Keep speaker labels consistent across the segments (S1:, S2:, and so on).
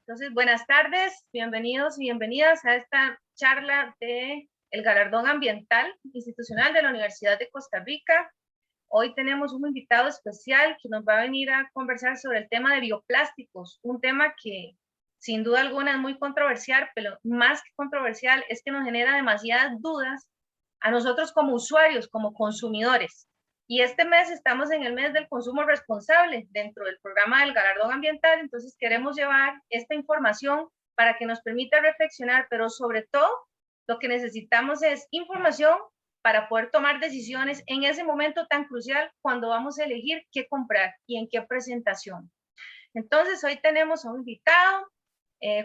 S1: Entonces, buenas tardes, bienvenidos y bienvenidas a esta charla de el Galardón Ambiental Institucional de la Universidad de Costa Rica. Hoy tenemos un invitado especial que nos va a venir a conversar sobre el tema de bioplásticos, un tema que sin duda alguna es muy controversial, pero más que controversial es que nos genera demasiadas dudas a nosotros como usuarios, como consumidores. Y este mes estamos en el mes del consumo responsable dentro del programa del Galardón Ambiental, entonces queremos llevar esta información para que nos permita reflexionar, pero sobre todo lo que necesitamos es información para poder tomar decisiones en ese momento tan crucial cuando vamos a elegir qué comprar y en qué presentación. Entonces hoy tenemos a un invitado,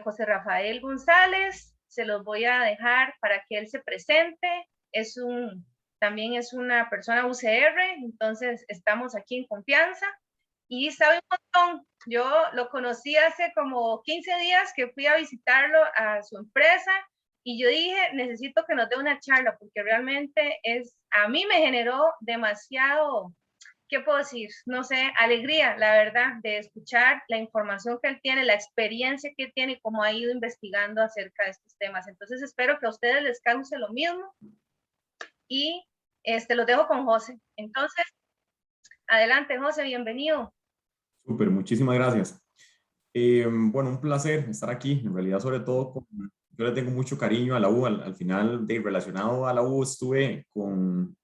S1: José Rafael González, se los voy a dejar para que él se presente, también es una persona UCR, entonces estamos aquí en confianza y sabe un montón. Yo lo conocí hace como 15 días que fui a visitarlo a su empresa y yo dije, necesito que nos dé una charla porque realmente a mí me generó demasiado, ¿qué puedo decir? No sé, alegría, la verdad, de escuchar la información que él tiene, la experiencia que él tiene y cómo ha ido investigando acerca de estos temas. Entonces espero que a ustedes les cause lo mismo y los dejo con José. Entonces, adelante, José, bienvenido.
S2: Súper, muchísimas gracias. Bueno, un placer estar aquí. En realidad, sobre todo, yo le tengo mucho cariño a la U. Al final, relacionado a la U, estuve con,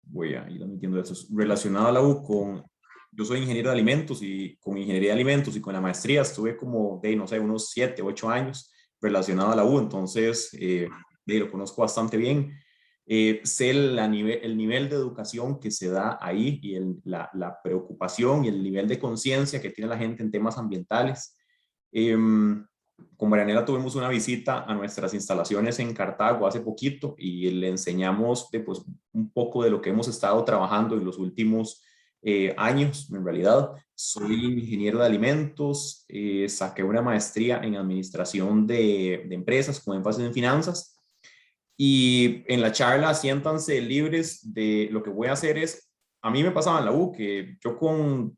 S2: voy a ir admitiendo eso, relacionado a la U yo soy ingeniero de alimentos y con ingeniería de alimentos y con la maestría estuve como, no sé, unos 7, 8 años relacionado a la U. Entonces, lo conozco bastante bien. Sé el nivel de educación que se da ahí y la preocupación y el nivel de conciencia que tiene la gente en temas ambientales. Con Marianela tuvimos una visita a nuestras instalaciones en Cartago hace poquito y le enseñamos pues, un poco de lo que hemos estado trabajando en los últimos años. En realidad, soy ingeniero de alimentos, saqué una maestría en administración de empresas con énfasis en finanzas. Y en la charla, siéntanse libres de lo que voy a hacer a mí me pasaba en la U que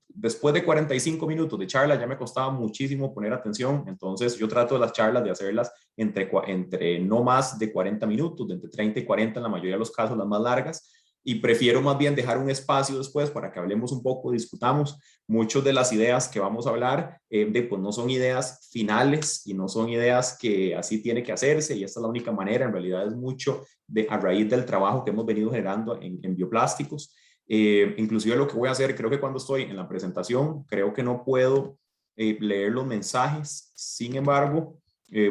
S2: después de 45 minutos de charla ya me costaba muchísimo poner atención, entonces yo trato de las charlas de hacerlas entre no más de 40 minutos, de entre 30 y 40 en la mayoría de los casos, las más largas, y prefiero más bien dejar un espacio después para que hablemos un poco, discutamos. Muchas de las ideas que vamos a hablar pues no son ideas finales y no son ideas que así tiene que hacerse y esta es la única manera, en realidad es mucho a raíz del trabajo que hemos venido generando en bioplásticos. Inclusive lo que voy a hacer, creo que cuando estoy en la presentación, creo que no puedo leer los mensajes, sin embargo,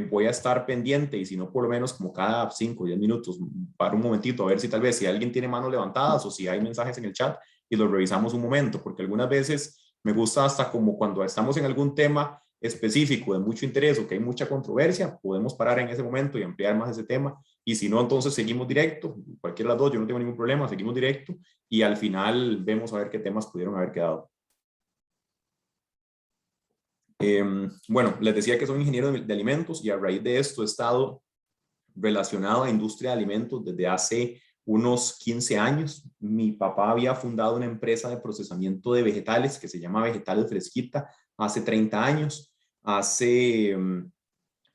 S2: voy a estar pendiente y si no, por lo menos como cada 5 o 10 minutos, para un momentito, a ver si alguien tiene manos levantadas o si hay mensajes en el chat y los revisamos un momento, porque algunas veces me gusta hasta como cuando estamos en algún tema específico de mucho interés o que hay mucha controversia, podemos parar en ese momento y ampliar más ese tema y si no, entonces seguimos directo, cualquiera de las dos, yo no tengo ningún problema, seguimos directo y al final vemos a ver qué temas pudieron haber quedado. Bueno, les decía que soy ingeniero de alimentos y a raíz de esto he estado relacionado a industria de alimentos desde hace unos 15 años. Mi papá había fundado una empresa de procesamiento de vegetales que se llama Vegetales Fresquita hace 30 años. En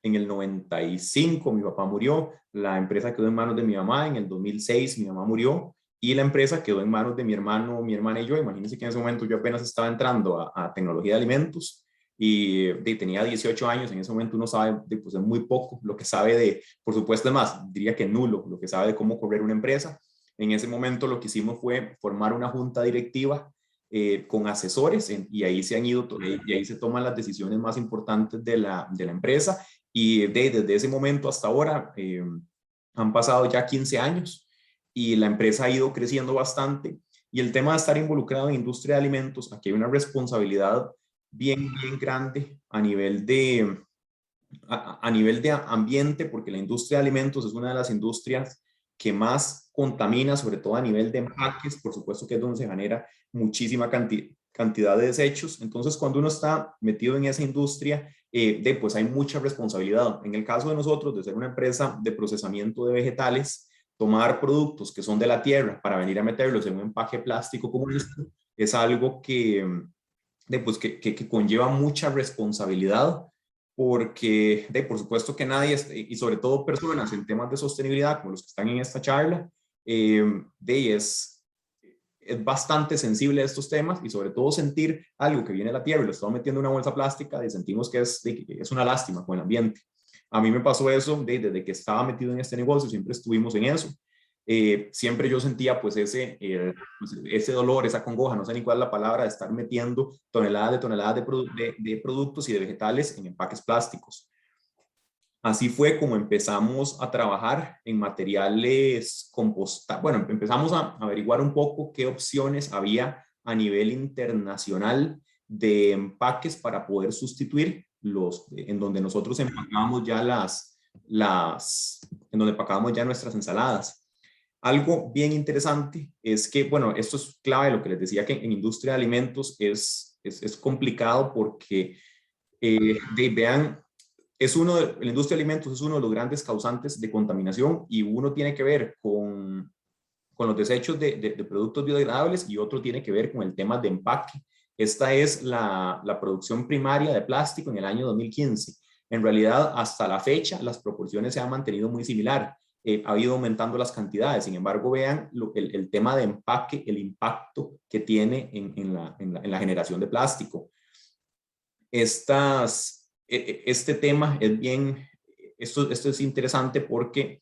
S2: el 95 mi papá murió, la empresa quedó en manos de mi mamá, en el 2006 mi mamá murió y la empresa quedó en manos de mi hermano, mi hermana y yo. Imagínense que en ese momento yo apenas estaba entrando a tecnología de alimentos y tenía 18 años. En ese momento uno sabe pues, muy poco, lo que sabe por supuesto es más, diría que nulo, lo que sabe de cómo correr una empresa. En ese momento lo que hicimos fue formar una junta directiva con asesores y ahí se han ido, y ahí se toman las decisiones más importantes de la empresa y desde ese momento hasta ahora han pasado ya 15 años y la empresa ha ido creciendo bastante y el tema de estar involucrado en industria de alimentos, aquí hay una responsabilidad bien grande a nivel de ambiente, porque la industria de alimentos es una de las industrias que más contamina, sobre todo a nivel de empaques, por supuesto que es donde se genera muchísima cantidad de desechos. Entonces, cuando uno está metido en esa industria, pues hay mucha responsabilidad. En el caso de nosotros, de ser una empresa de procesamiento de vegetales, tomar productos que son de la tierra para venir a meterlos en un empaque plástico como esto, es algo pues, que conlleva mucha responsabilidad porque por supuesto que nadie, y sobre todo personas en temas de sostenibilidad, como los que están en esta charla, es bastante sensible a estos temas y sobre todo sentir algo que viene de la tierra y lo estamos metiendo en una bolsa plástica y sentimos que es una lástima con el ambiente. A mí me pasó eso desde que estaba metido en este negocio, siempre estuvimos en eso. Siempre yo sentía pues ese dolor, esa congoja, no sé ni cuál es la palabra, de estar metiendo toneladas de productos y de vegetales en empaques plásticos. Así fue como empezamos a trabajar en materiales compostables. Bueno, empezamos a averiguar un poco qué opciones había a nivel internacional de empaques para poder sustituir los en donde nosotros empacábamos ya en donde empacábamos ya nuestras ensaladas. Algo bien interesante es que, bueno, esto es clave, lo que les decía que en industria de alimentos es complicado porque, vean, la industria de alimentos es uno de los grandes causantes de contaminación y uno tiene que ver con los desechos de productos biodegradables y otro tiene que ver con el tema de empaque. Esta es la producción primaria de plástico en el año 2015. En realidad, hasta la fecha, las proporciones se han mantenido muy similar. Ha ido aumentando las cantidades. Sin embargo, vean el tema de empaque, el impacto que tiene en la generación de plástico. Este tema es bien, esto es interesante porque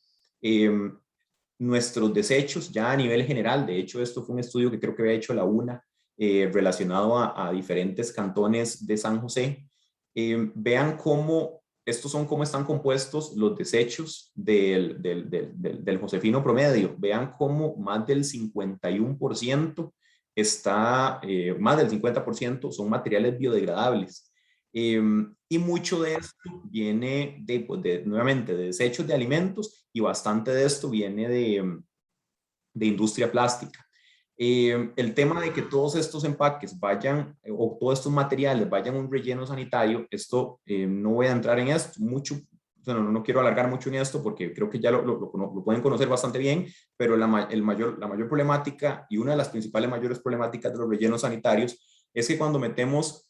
S2: nuestros desechos ya a nivel general, de hecho esto fue un estudio que creo que había hecho la UNA relacionado a diferentes cantones de San José, vean cómo están compuestos los desechos del josefino promedio, vean cómo más del 51% más del 50% son materiales biodegradables. Y mucho de esto viene nuevamente de desechos de alimentos y bastante de esto viene de industria plástica. El tema de que todos estos empaques vayan o todos estos materiales vayan a un relleno sanitario, esto no voy a entrar en esto mucho, no quiero alargar mucho en esto porque creo que ya lo pueden conocer bastante bien, pero la mayor problemática y una de las principales mayores problemáticas de los rellenos sanitarios es que cuando metemos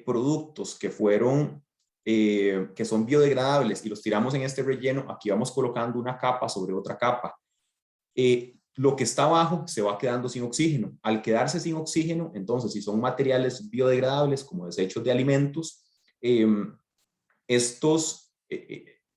S2: productos que son biodegradables y los tiramos en este relleno, aquí vamos colocando una capa sobre otra capa. Lo que está abajo se va quedando sin oxígeno. Al quedarse sin oxígeno, entonces, si son materiales biodegradables como desechos de alimentos, estos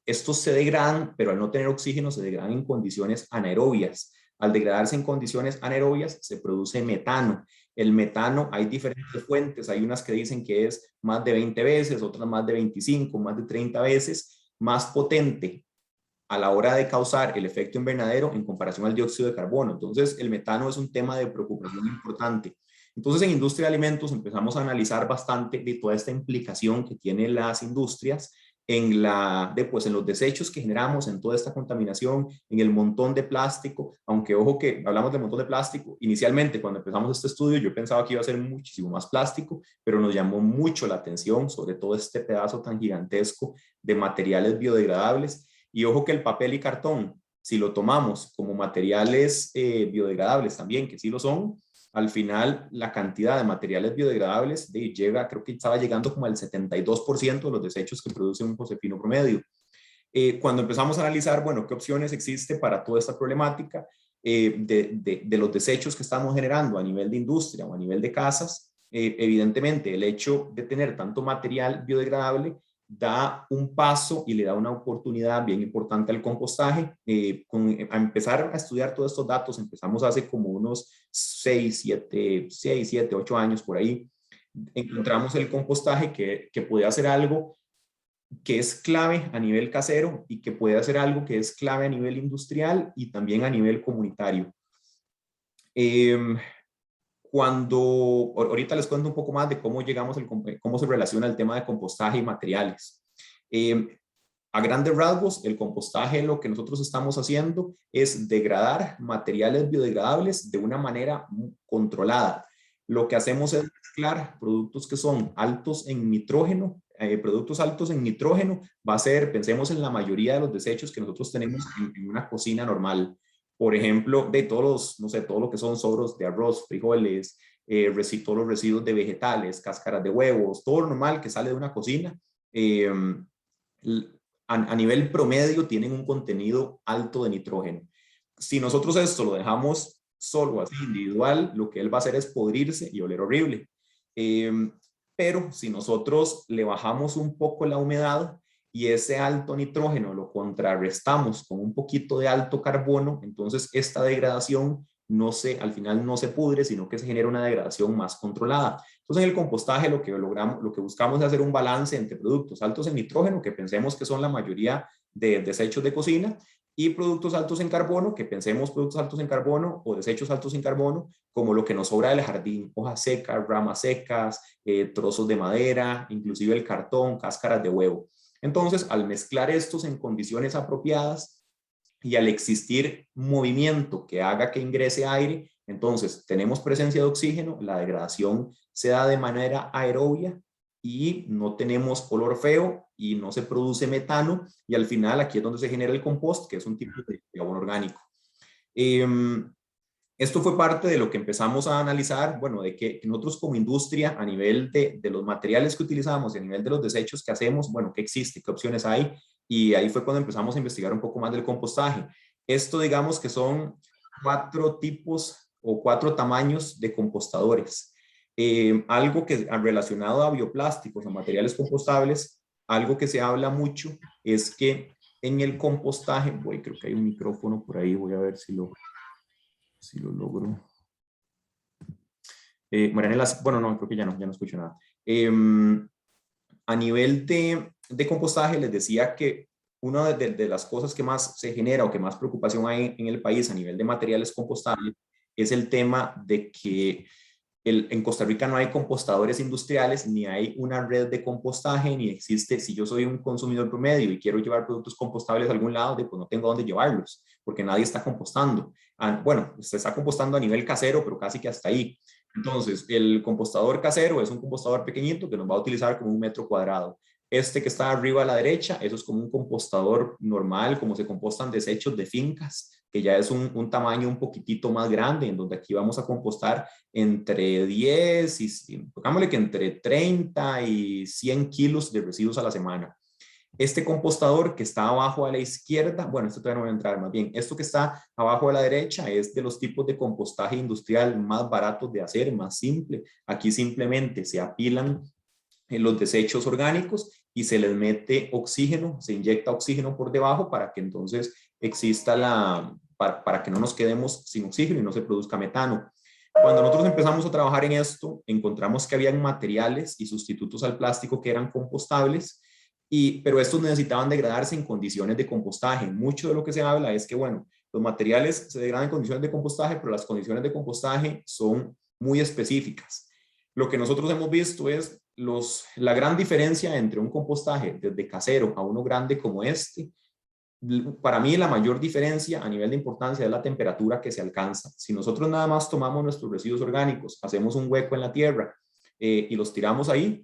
S2: se degradan, pero al no tener oxígeno se degradan en condiciones anaerobias. Al degradarse en condiciones anaerobias se produce metano. El metano, hay diferentes fuentes, hay unas que dicen que es más de 20 veces, otras más de 25, más de 30 veces más potente a la hora de causar el efecto invernadero en comparación al dióxido de carbono. Entonces, el metano es un tema de preocupación importante. Entonces, en industria de alimentos empezamos a analizar bastante de toda esta implicación que tienen las industrias en los desechos que generamos, en toda esta contaminación, en el montón de plástico, aunque ojo que hablamos de montón de plástico, inicialmente cuando empezamos este estudio yo pensaba que iba a ser muchísimo más plástico, pero nos llamó mucho la atención sobre todo este pedazo tan gigantesco de materiales biodegradables. Y ojo que el papel y cartón, si lo tomamos como materiales biodegradables también, que sí lo son, al final la cantidad de materiales biodegradables creo que estaba llegando como al 72% de los desechos que produce un josefino promedio. Cuando empezamos a analizar, bueno, qué opciones existe para toda esta problemática de los desechos que estamos generando a nivel de industria o a nivel de casas, evidentemente el hecho de tener tanto material biodegradable da un paso y le da una oportunidad bien importante al compostaje. A empezar a estudiar todos estos datos, empezamos hace como unos 6, 7, 8 años por ahí. Encontramos el compostaje que puede hacer algo que es clave a nivel casero y que puede hacer algo que es clave a nivel industrial y también a nivel comunitario. Ahorita les cuento un poco más de cómo se relaciona el tema de compostaje y materiales. A grandes rasgos, el compostaje, lo que nosotros estamos haciendo es degradar materiales biodegradables de una manera controlada. Lo que hacemos es mezclar productos que son altos en nitrógeno. Productos altos en nitrógeno va a ser, pensemos en la mayoría de los desechos que nosotros tenemos en una cocina normal. Por ejemplo, de todo lo que son sobros de arroz, frijoles, todos los residuos de vegetales, cáscaras de huevos, todo lo normal que sale de una cocina, eh, a nivel promedio tienen un contenido alto de nitrógeno. Si nosotros esto lo dejamos solo así individual, lo que él va a hacer es podrirse y oler horrible. Pero si nosotros le bajamos un poco la humedad y ese alto nitrógeno lo contrarrestamos con un poquito de alto carbono, entonces esta degradación al final no se pudre, sino que se genera una degradación más controlada. Entonces en el compostaje lo que buscamos es hacer un balance entre productos altos en nitrógeno, que pensemos que son la mayoría de desechos de cocina, y productos altos en carbono, que pensemos productos altos en carbono o desechos altos en carbono, como lo que nos sobra del jardín, hojas secas, ramas secas, trozos de madera, inclusive el cartón, cáscaras de huevo. Entonces, al mezclar estos en condiciones apropiadas y al existir movimiento que haga que ingrese aire, entonces tenemos presencia de oxígeno, la degradación se da de manera aerobia y no tenemos olor feo y no se produce metano, y al final aquí es donde se genera el compost, que es un tipo de abono orgánico. Esto fue parte de lo que empezamos a analizar, bueno, de que nosotros como industria, a nivel de los materiales que utilizamos y a nivel de los desechos que hacemos, bueno, ¿qué existe? ¿Qué opciones hay? Y ahí fue cuando empezamos a investigar un poco más del compostaje. Esto, digamos que son 4 tipos o 4 tamaños de compostadores. Algo que relacionado a bioplásticos, a materiales compostables, algo que se habla mucho es que en el compostaje, creo que hay un micrófono por ahí, voy a ver si lo logro. Bueno, no, creo que ya no escucho nada. A nivel de compostaje, les decía que una de las cosas que más se genera o que más preocupación hay en el país a nivel de materiales compostables es el tema de que en Costa Rica no hay compostadores industriales, ni hay una red de compostaje, ni existe, si yo soy un consumidor promedio y quiero llevar productos compostables a algún lado, pues no tengo dónde llevarlos, porque nadie está compostando. Bueno, se está compostando a nivel casero, pero casi que hasta ahí. Entonces, el compostador casero es un compostador pequeñito que nos va a utilizar como 1 metro cuadrado. Este que está arriba a la derecha, eso es como un compostador normal, como se compostan desechos de fincas, que ya es un tamaño un poquitito más grande, en donde aquí vamos a compostar entre 10 y, pongámosle que entre 30 y 100 kilos de residuos a la semana. Este compostador que está abajo a la izquierda, bueno, esto todavía no voy a entrar más bien, esto que está abajo a la derecha es de los tipos de compostaje industrial más baratos de hacer, más simple. Aquí simplemente se apilan los desechos orgánicos y se les mete oxígeno, se inyecta oxígeno por debajo para que entonces exista para que no nos quedemos sin oxígeno y no se produzca metano. Cuando nosotros empezamos a trabajar en esto, encontramos que habían materiales y sustitutos al plástico que eran compostables, pero estos necesitaban degradarse en condiciones de compostaje. Mucho de lo que se habla es que, bueno, los materiales se degradan en condiciones de compostaje, pero las condiciones de compostaje son muy específicas. Lo que nosotros hemos visto es la gran diferencia entre un compostaje desde casero a uno grande como este. Para mí la mayor diferencia a nivel de importancia es la temperatura que se alcanza. Si nosotros nada más tomamos nuestros residuos orgánicos, hacemos un hueco en la tierra y los tiramos ahí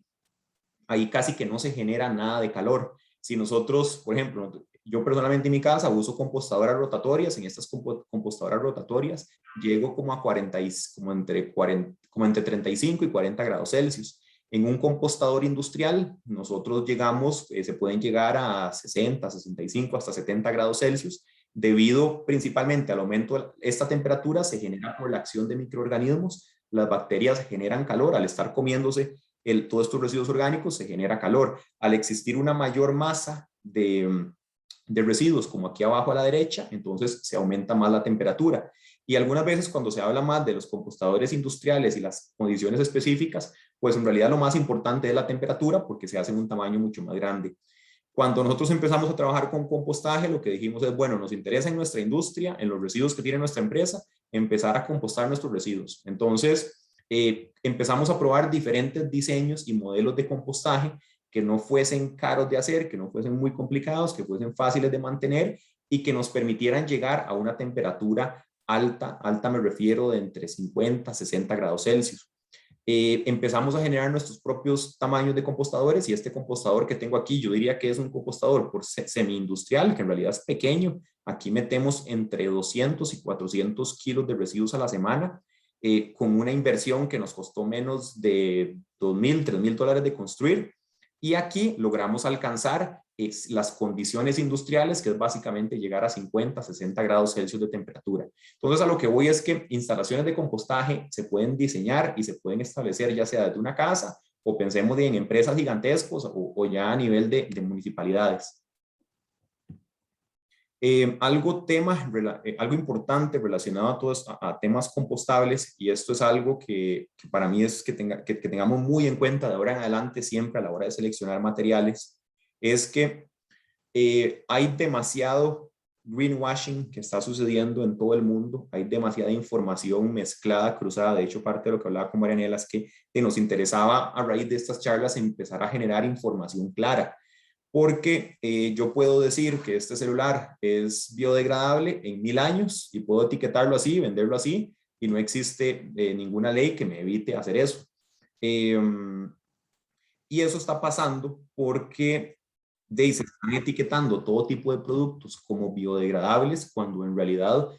S2: casi que no se genera nada de calor. Si nosotros, por ejemplo, yo personalmente en mi casa uso compostadoras rotatorias, en estas compostadoras rotatorias llego como a como entre 35 y 40 grados Celsius. En un compostador industrial, nosotros se pueden llegar a 60, 65, hasta 70 grados Celsius, debido principalmente al aumento de esta temperatura se genera por la acción de microorganismos. Las bacterias generan calor al estar comiéndose todos estos residuos orgánicos, se genera calor. Al existir una mayor masa de residuos, como aquí abajo a la derecha, entonces se aumenta más la temperatura. Y algunas veces cuando se habla más de los compostadores industriales y las condiciones específicas, pues en realidad lo más importante es la temperatura, porque se hace en un tamaño mucho más grande. Cuando nosotros empezamos a trabajar con compostaje, lo que dijimos es, bueno, nos interesa en nuestra industria, en los residuos que tiene nuestra empresa, empezar a compostar nuestros residuos. Entonces, empezamos a probar diferentes diseños y modelos de compostaje que no fuesen caros de hacer, que no fuesen muy complicados, que fuesen fáciles de mantener y que nos permitieran llegar a una temperatura alta me refiero de entre 50 a 60 grados Celsius. Empezamos a generar nuestros propios tamaños de compostadores y este compostador que tengo aquí, yo diría que es un compostador por semi-industrial, que en realidad es pequeño. Aquí metemos entre 200 y 400 kilos de residuos a la semana, con una inversión que nos costó menos de $2,000, $3,000 de construir. Y aquí logramos alcanzar las condiciones industriales, que es básicamente llegar a 50, 60 grados Celsius de temperatura. Entonces, a lo que voy es que instalaciones de compostaje se pueden diseñar y se pueden establecer ya sea desde una casa o pensemos en empresas gigantescas o ya a nivel de municipalidades. Algo importante relacionado a todos a temas compostables, y esto es algo que para mí es que tengamos muy en cuenta de ahora en adelante siempre a la hora de seleccionar materiales, es que hay demasiado greenwashing que está sucediendo en todo el mundo, hay demasiada información mezclada, cruzada. De hecho, parte de lo que hablaba con Marianela es que nos interesaba a raíz de estas charlas empezar a generar información clara, porque yo puedo decir que este celular es biodegradable en 1000 años y puedo etiquetarlo así, venderlo así, y no existe ninguna ley que me evite hacer eso. Y eso está pasando porque se están etiquetando todo tipo de productos como biodegradables cuando en realidad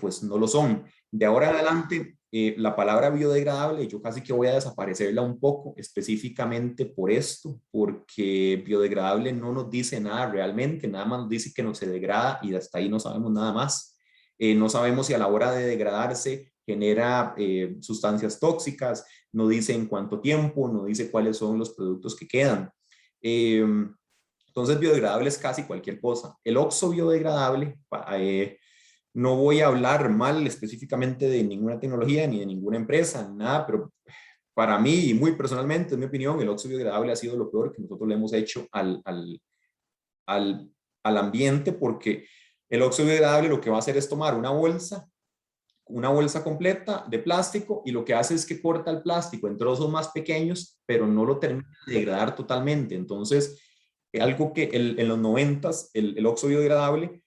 S2: pues no lo son. De ahora en adelante, la palabra biodegradable yo casi que voy a desaparecerla un poco específicamente por esto, porque biodegradable no nos dice nada realmente, nada más nos dice que no se degrada y hasta ahí no sabemos nada más. No sabemos si a la hora de degradarse genera sustancias tóxicas, no dice en cuánto tiempo, no dice cuáles son los productos que quedan. Entonces, biodegradable es casi cualquier cosa. El oxo biodegradable, no voy a hablar mal específicamente de ninguna tecnología ni de ninguna empresa, nada, pero para mí y muy personalmente, en mi opinión, el oxo biodegradable ha sido lo peor que nosotros le hemos hecho al ambiente, porque el oxo biodegradable lo que va a hacer es tomar una bolsa completa de plástico y lo que hace es que corta el plástico en trozos más pequeños, pero no lo termina de degradar totalmente. Entonces, algo que en los 90s, el oxo biodegradable,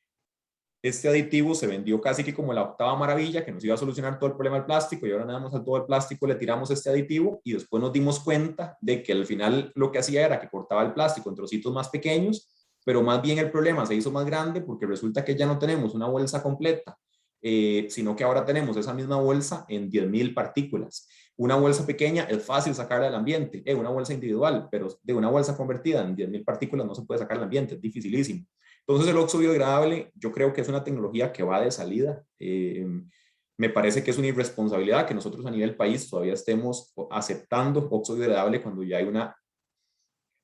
S2: este aditivo se vendió casi que como la octava maravilla, que nos iba a solucionar todo el problema del plástico, y ahora nada más a todo el plástico le tiramos este aditivo y después nos dimos cuenta de que al final lo que hacía era que cortaba el plástico en trocitos más pequeños, pero más bien el problema se hizo más grande porque resulta que ya no tenemos una bolsa completa, sino que ahora tenemos esa misma bolsa en 10.000 partículas. Una bolsa pequeña es fácil sacarla del ambiente, una bolsa individual, pero de una bolsa convertida en 10.000 partículas no se puede sacar del ambiente, es dificilísimo. Entonces el oxo biodegradable yo creo que es una tecnología que va de salida. Me parece que es una irresponsabilidad que nosotros a nivel país todavía estemos aceptando oxo biodegradable cuando ya hay una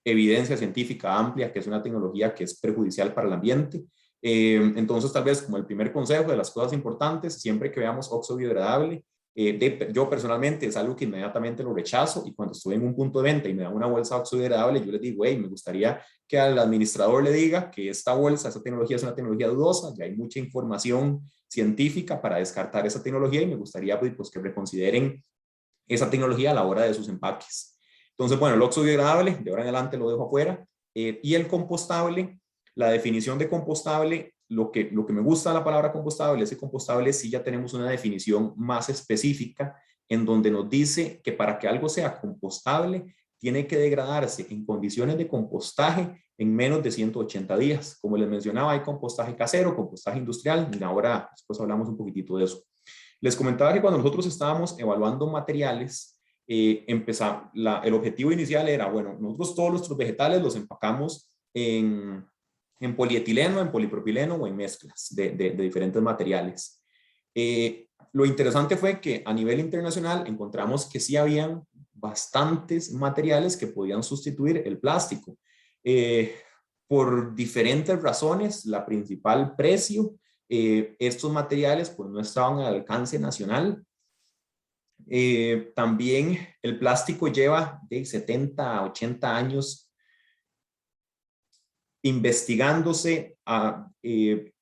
S2: evidencia científica amplia que es una tecnología que es perjudicial para el ambiente. Entonces tal vez como el primer consejo de las cosas importantes, siempre que veamos oxo biodegradable, yo personalmente es algo que inmediatamente lo rechazo, y cuando estoy en un punto de venta y me dan una bolsa oxo biodegradable, yo les digo, hey, me gustaría que al administrador le diga que esta bolsa, esta tecnología es una tecnología dudosa, ya hay mucha información científica para descartar esa tecnología y me gustaría pues que reconsideren esa tecnología a la hora de sus empaques. Entonces, bueno, el oxo biodegradable, de ahora en adelante lo dejo afuera, y el compostable, la definición de compostable, lo que me gusta de la palabra compostable es que compostable sí ya tenemos una definición más específica en donde nos dice que para que algo sea compostable tiene que degradarse en condiciones de compostaje en menos de 180 días. Como les mencionaba, hay compostaje casero, compostaje industrial, y ahora después hablamos un poquitito de eso. Les comentaba que cuando nosotros estábamos evaluando materiales, el objetivo inicial era, bueno, nosotros todos nuestros vegetales los empacamos en polietileno, en polipropileno o en mezclas de diferentes materiales. Lo interesante fue que a nivel internacional encontramos que sí habían bastantes materiales que podían sustituir el plástico. Por diferentes razones, la principal precio, estos materiales pues no estaban al alcance nacional. También el plástico lleva de 70 a 80 años investigándose,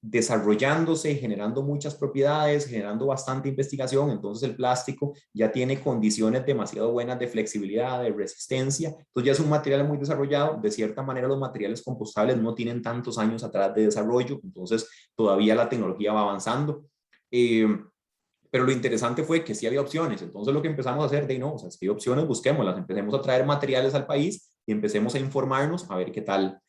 S2: desarrollándose, generando muchas propiedades, generando bastante investigación. Entonces el plástico ya tiene condiciones demasiado buenas de flexibilidad, de resistencia. Entonces ya es un material muy desarrollado. De cierta manera los materiales compostables no tienen tantos años atrás de desarrollo, entonces todavía la tecnología va avanzando. Pero lo interesante fue que sí había opciones. Entonces lo que empezamos a hacer de no, o sea, si hay opciones, busquémoslas, empecemos a traer materiales al país y empecemos a informarnos a ver qué tal.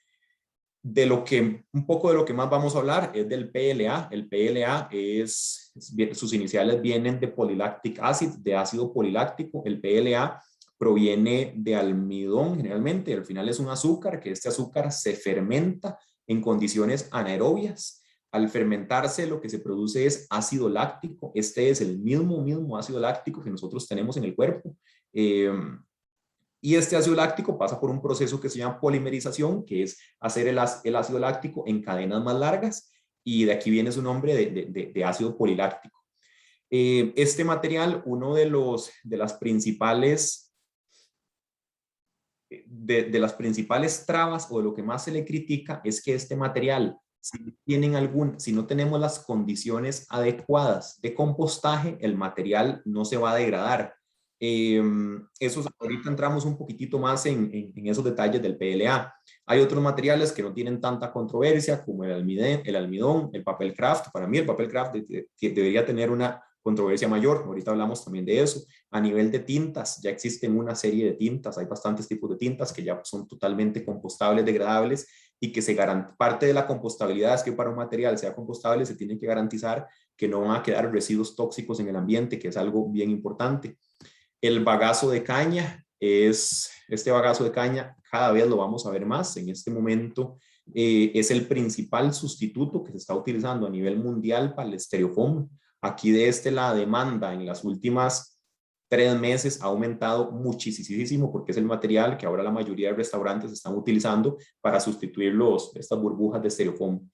S2: Un poco de lo que más vamos a hablar es del PLA. El PLA sus iniciales vienen de polylactic acid, de ácido poliláctico. El PLA proviene de almidón generalmente, al final es un azúcar, que este azúcar se fermenta en condiciones anaerobias. Al fermentarse lo que se produce es ácido láctico, este es el mismo ácido láctico que nosotros tenemos en el cuerpo. Y este ácido láctico pasa por un proceso que se llama polimerización, que es hacer el ácido láctico en cadenas más largas, y de aquí viene su nombre de ácido poliláctico. Este material, uno de las principales trabas o de lo que más se le critica es que este material, si no tenemos las condiciones adecuadas de compostaje, el material no se va a degradar. Ahorita entramos un poquitito más en esos detalles del PLA. Hay otros materiales que no tienen tanta controversia, como el almidón, el papel craft. Para mí el papel craft debería tener una controversia mayor. Ahorita hablamos también de eso. A nivel de tintas, ya existen una serie de tintas, hay bastantes tipos de tintas que ya son totalmente compostables, degradables, y que parte de la compostabilidad es que para un material sea compostable se tiene que garantizar que no van a quedar residuos tóxicos en el ambiente, que es algo bien importante. El bagazo de caña, este bagazo de caña cada vez lo vamos a ver más. En este momento es el principal sustituto que se está utilizando a nivel mundial para el estereofoam. Aquí la demanda en las últimas 3 meses ha aumentado muchísimo, porque es el material que ahora la mayoría de restaurantes están utilizando para sustituir estas burbujas de estereofoam.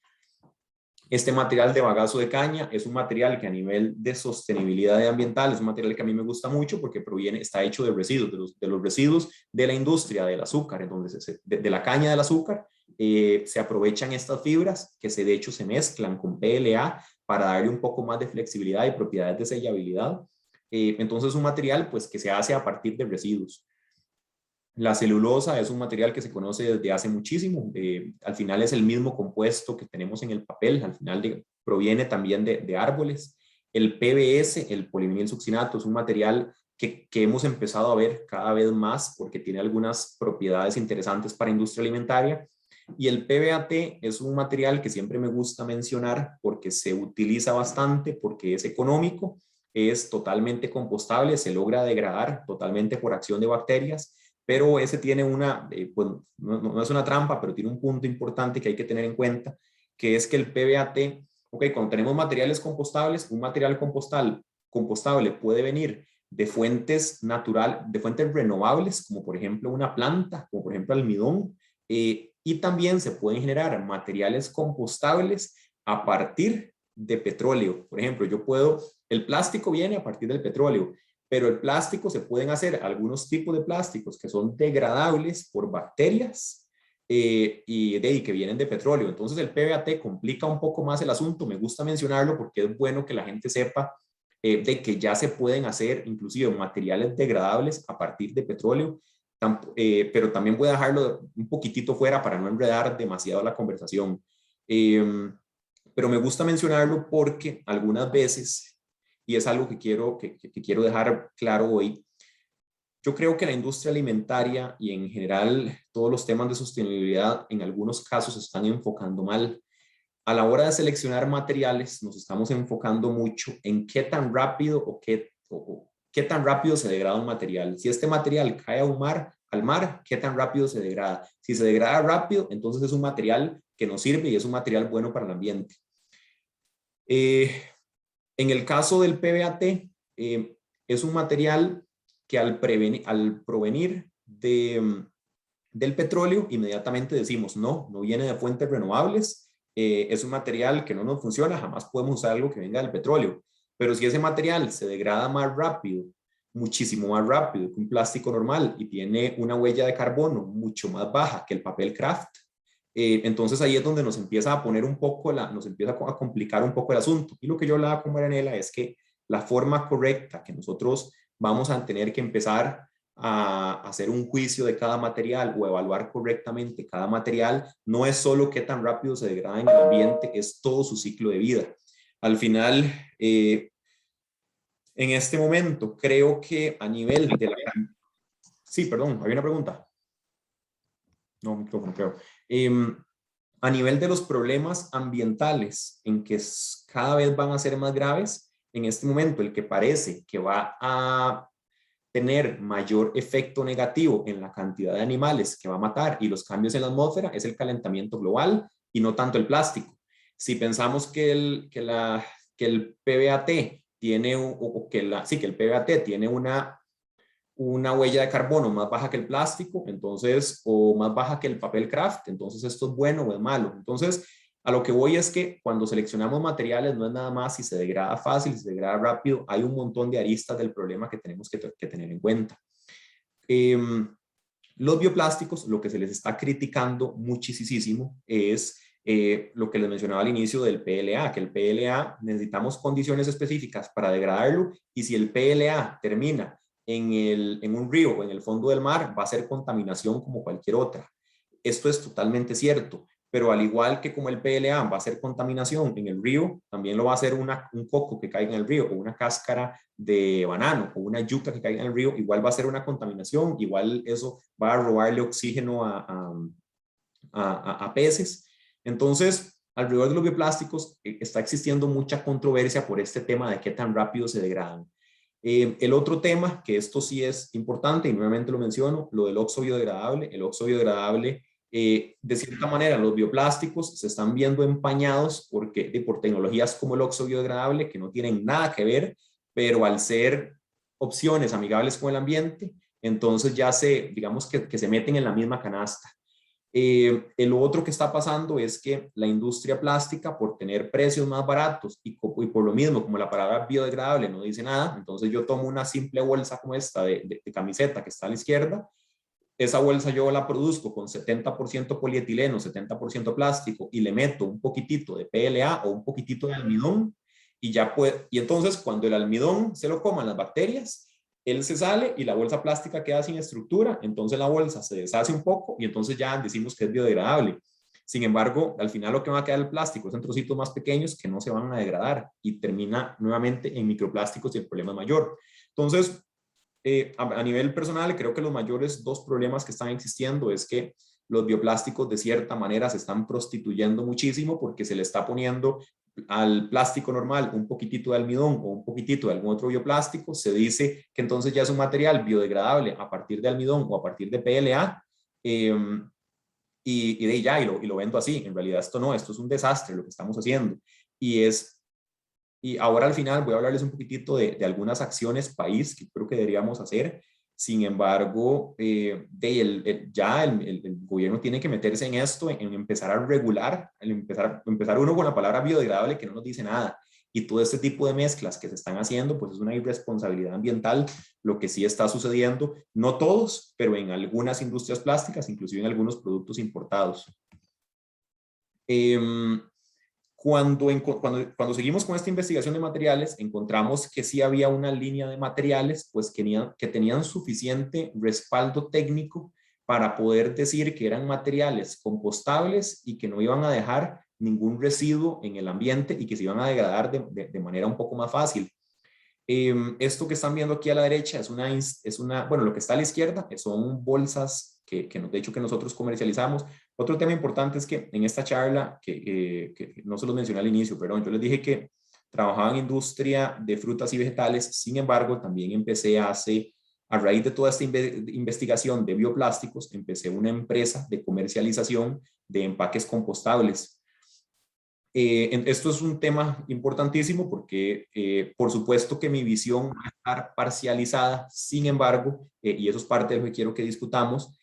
S2: Este material de bagazo de caña es un material que a nivel de sostenibilidad ambiental es un material que a mí me gusta mucho porque está hecho de residuos, de los residuos de la industria del azúcar, entonces de la caña del azúcar. Se aprovechan estas fibras que de hecho se mezclan con PLA para darle un poco más de flexibilidad y propiedades de sellabilidad. Entonces es un material pues, que se hace a partir de residuos. La celulosa es un material que se conoce desde hace muchísimo. Al final es el mismo compuesto que tenemos en el papel. Al final proviene también de árboles. El PBS, el polivinilsuccinato, es un material que hemos empezado a ver cada vez más porque tiene algunas propiedades interesantes para industria alimentaria. Y el PBAT es un material que siempre me gusta mencionar porque se utiliza bastante, porque es económico, es totalmente compostable, se logra degradar totalmente por acción de bacterias, pero ese tiene pues no es una trampa, pero tiene un punto importante que hay que tener en cuenta, que es que el PBAT, cuando tenemos materiales compostables, un material compostable puede venir de fuentes de fuentes renovables, como por ejemplo una planta, como por ejemplo almidón, y también se pueden generar materiales compostables a partir de petróleo. Por ejemplo, el plástico viene a partir del petróleo, pero el plástico se pueden hacer algunos tipos de plásticos que son degradables por bacterias y que vienen de petróleo. Entonces el PBAT complica un poco más el asunto. Me gusta mencionarlo porque es bueno que la gente sepa de que ya se pueden hacer inclusive materiales degradables a partir de petróleo, pero también voy a dejarlo un poquitito fuera para no enredar demasiado la conversación. Pero me gusta mencionarlo porque algunas veces, y es algo que quiero dejar claro hoy, yo creo que la industria alimentaria y en general todos los temas de sostenibilidad en algunos casos se están enfocando mal. A la hora de seleccionar materiales nos estamos enfocando mucho en qué tan rápido o qué tan rápido se degrada un material. Si este material cae al mar, qué tan rápido se degrada. Si se degrada rápido, entonces es un material que nos sirve y es un material bueno para el ambiente. En el caso del PBAT, es un material que al provenir del petróleo, inmediatamente decimos, no viene de fuentes renovables, es un material que no nos funciona, jamás podemos usar algo que venga del petróleo. Pero si ese material se degrada más rápido, muchísimo más rápido que un plástico normal y tiene una huella de carbono mucho más baja que el papel craft, entonces ahí es donde nos empieza a poner nos empieza a complicar un poco el asunto. Y lo que yo hablaba con Marianela es que la forma correcta que nosotros vamos a tener que empezar a hacer un juicio de cada material o evaluar correctamente cada material no es solo qué tan rápido se degrada en el ambiente, es todo su ciclo de vida. Al final, en este momento, creo que a nivel de la... Sí, perdón, había una pregunta. No, micrófono, creo. A nivel de los problemas ambientales, en que cada vez van a ser más graves, en este momento el que parece que va a tener mayor efecto negativo en la cantidad de animales que va a matar y los cambios en la atmósfera es el calentamiento global y no tanto el plástico. Si pensamos que el PBAT tiene, que el PBAT tiene una huella de carbono más baja que el plástico, entonces, o más baja que el papel craft, entonces esto es bueno o es malo. Entonces, a lo que voy es que cuando seleccionamos materiales no es nada más si se degrada fácil, si se degrada rápido, hay un montón de aristas del problema que tenemos que tener en cuenta. Los bioplásticos, lo que se les está criticando muchísimo es lo que les mencionaba al inicio del PLA, que el PLA necesitamos condiciones específicas para degradarlo y si el PLA termina en un río o en el fondo del mar, va a ser contaminación como cualquier otra. Esto es totalmente cierto, pero al igual que como el PLA va a ser contaminación en el río, también lo va a hacer un coco que caiga en el río o una cáscara de banano o una yuca que caiga en el río, igual va a ser una contaminación, igual eso va a robarle oxígeno a peces. Entonces, alrededor de los bioplásticos está existiendo mucha controversia por este tema de qué tan rápido se degradan. El otro tema, que esto sí es importante y nuevamente lo menciono, lo del óxido biodegradable. El óxido biodegradable, de cierta manera, los bioplásticos se están viendo empañados por tecnologías como el óxido biodegradable que no tienen nada que ver, pero al ser opciones amigables con el ambiente, entonces ya digamos que se meten en la misma canasta. El otro que está pasando es que la industria plástica, por tener precios más baratos y por lo mismo, como la palabra biodegradable no dice nada, entonces yo tomo una simple bolsa como esta de camiseta que está a la izquierda, esa bolsa yo la produzco con 70% polietileno, 70% plástico y le meto un poquitito de PLA o un poquitito de almidón y entonces cuando el almidón se lo coman las bacterias, él se sale y la bolsa plástica queda sin estructura, entonces la bolsa se deshace un poco y entonces ya decimos que es biodegradable. Sin embargo, al final lo que va a quedar el plástico es en trocitos más pequeños que no se van a degradar y termina nuevamente en microplásticos y el problema es mayor. Entonces, a nivel personal, creo que los mayores dos problemas que están existiendo es que los bioplásticos de cierta manera se están prostituyendo muchísimo porque se le está poniendo al plástico normal un poquitito de almidón o un poquitito de algún otro bioplástico, se dice que entonces ya es un material biodegradable a partir de almidón o a partir de PLA y lo vendo así. En realidad esto no, esto es un desastre lo que estamos haciendo y ahora al final voy a hablarles un poquitito de algunas acciones país que creo que deberíamos hacer. Sin embargo, ya el gobierno tiene que meterse en esto, en empezar a regular, empezar uno con la palabra biodegradable que no nos dice nada. Y todo este tipo de mezclas que se están haciendo, pues es una irresponsabilidad ambiental, lo que sí está sucediendo, no todos, pero en algunas industrias plásticas, inclusive en algunos productos importados. Cuando seguimos con esta investigación de materiales, encontramos que sí había una línea de materiales pues, que tenían suficiente respaldo técnico para poder decir que eran materiales compostables y que no iban a dejar ningún residuo en el ambiente y que se iban a degradar de manera un poco más fácil. Esto que están viendo aquí a la derecha bueno, lo que está a la izquierda son bolsas de hecho que nosotros comercializamos. Otro tema importante es que en esta charla, que no se los mencioné al inicio, perdón, yo les dije que trabajaba en industria de frutas y vegetales, sin embargo, también a raíz de toda esta investigación de bioplásticos, empecé una empresa de comercialización de empaques compostables. Esto es un tema importantísimo porque, por supuesto que mi visión va a estar parcializada, sin embargo, y eso es parte de lo que quiero que discutamos,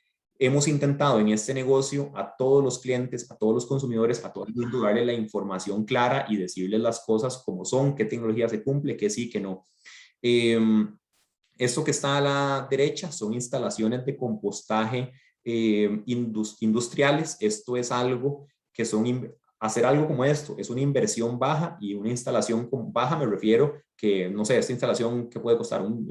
S2: hemos intentado en este negocio a todos los clientes, a todos los consumidores, a todo el mundo darle la información clara y decirles las cosas como son, qué tecnología se cumple, qué sí, qué no. Esto que está a la derecha son instalaciones de compostaje industriales. Esto es algo que hacer algo como esto es una inversión baja y una instalación baja me refiero que, no sé, esta instalación que puede costar no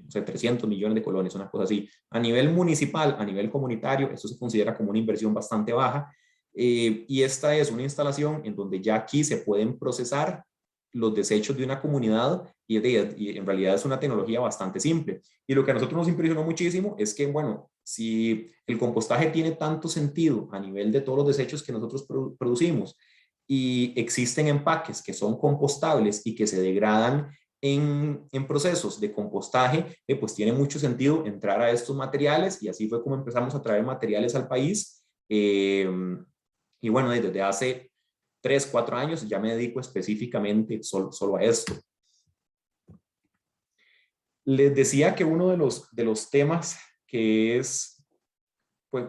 S2: sé, 300 millones de colones, una cosa así. A nivel municipal, a nivel comunitario, esto se considera como una inversión bastante baja y esta es una instalación en donde ya aquí se pueden procesar los desechos de una comunidad y en realidad es una tecnología bastante simple. Y lo que a nosotros nos impresionó muchísimo es que, bueno, si el compostaje tiene tanto sentido a nivel de todos los desechos que nosotros producimos y existen empaques que son compostables y que se degradan en procesos de compostaje, pues tiene mucho sentido entrar a estos materiales, y así fue como empezamos a traer materiales al país. Y bueno, desde hace 3, 4 años ya me dedico específicamente solo a esto. Les decía que uno de los temas que es, pues,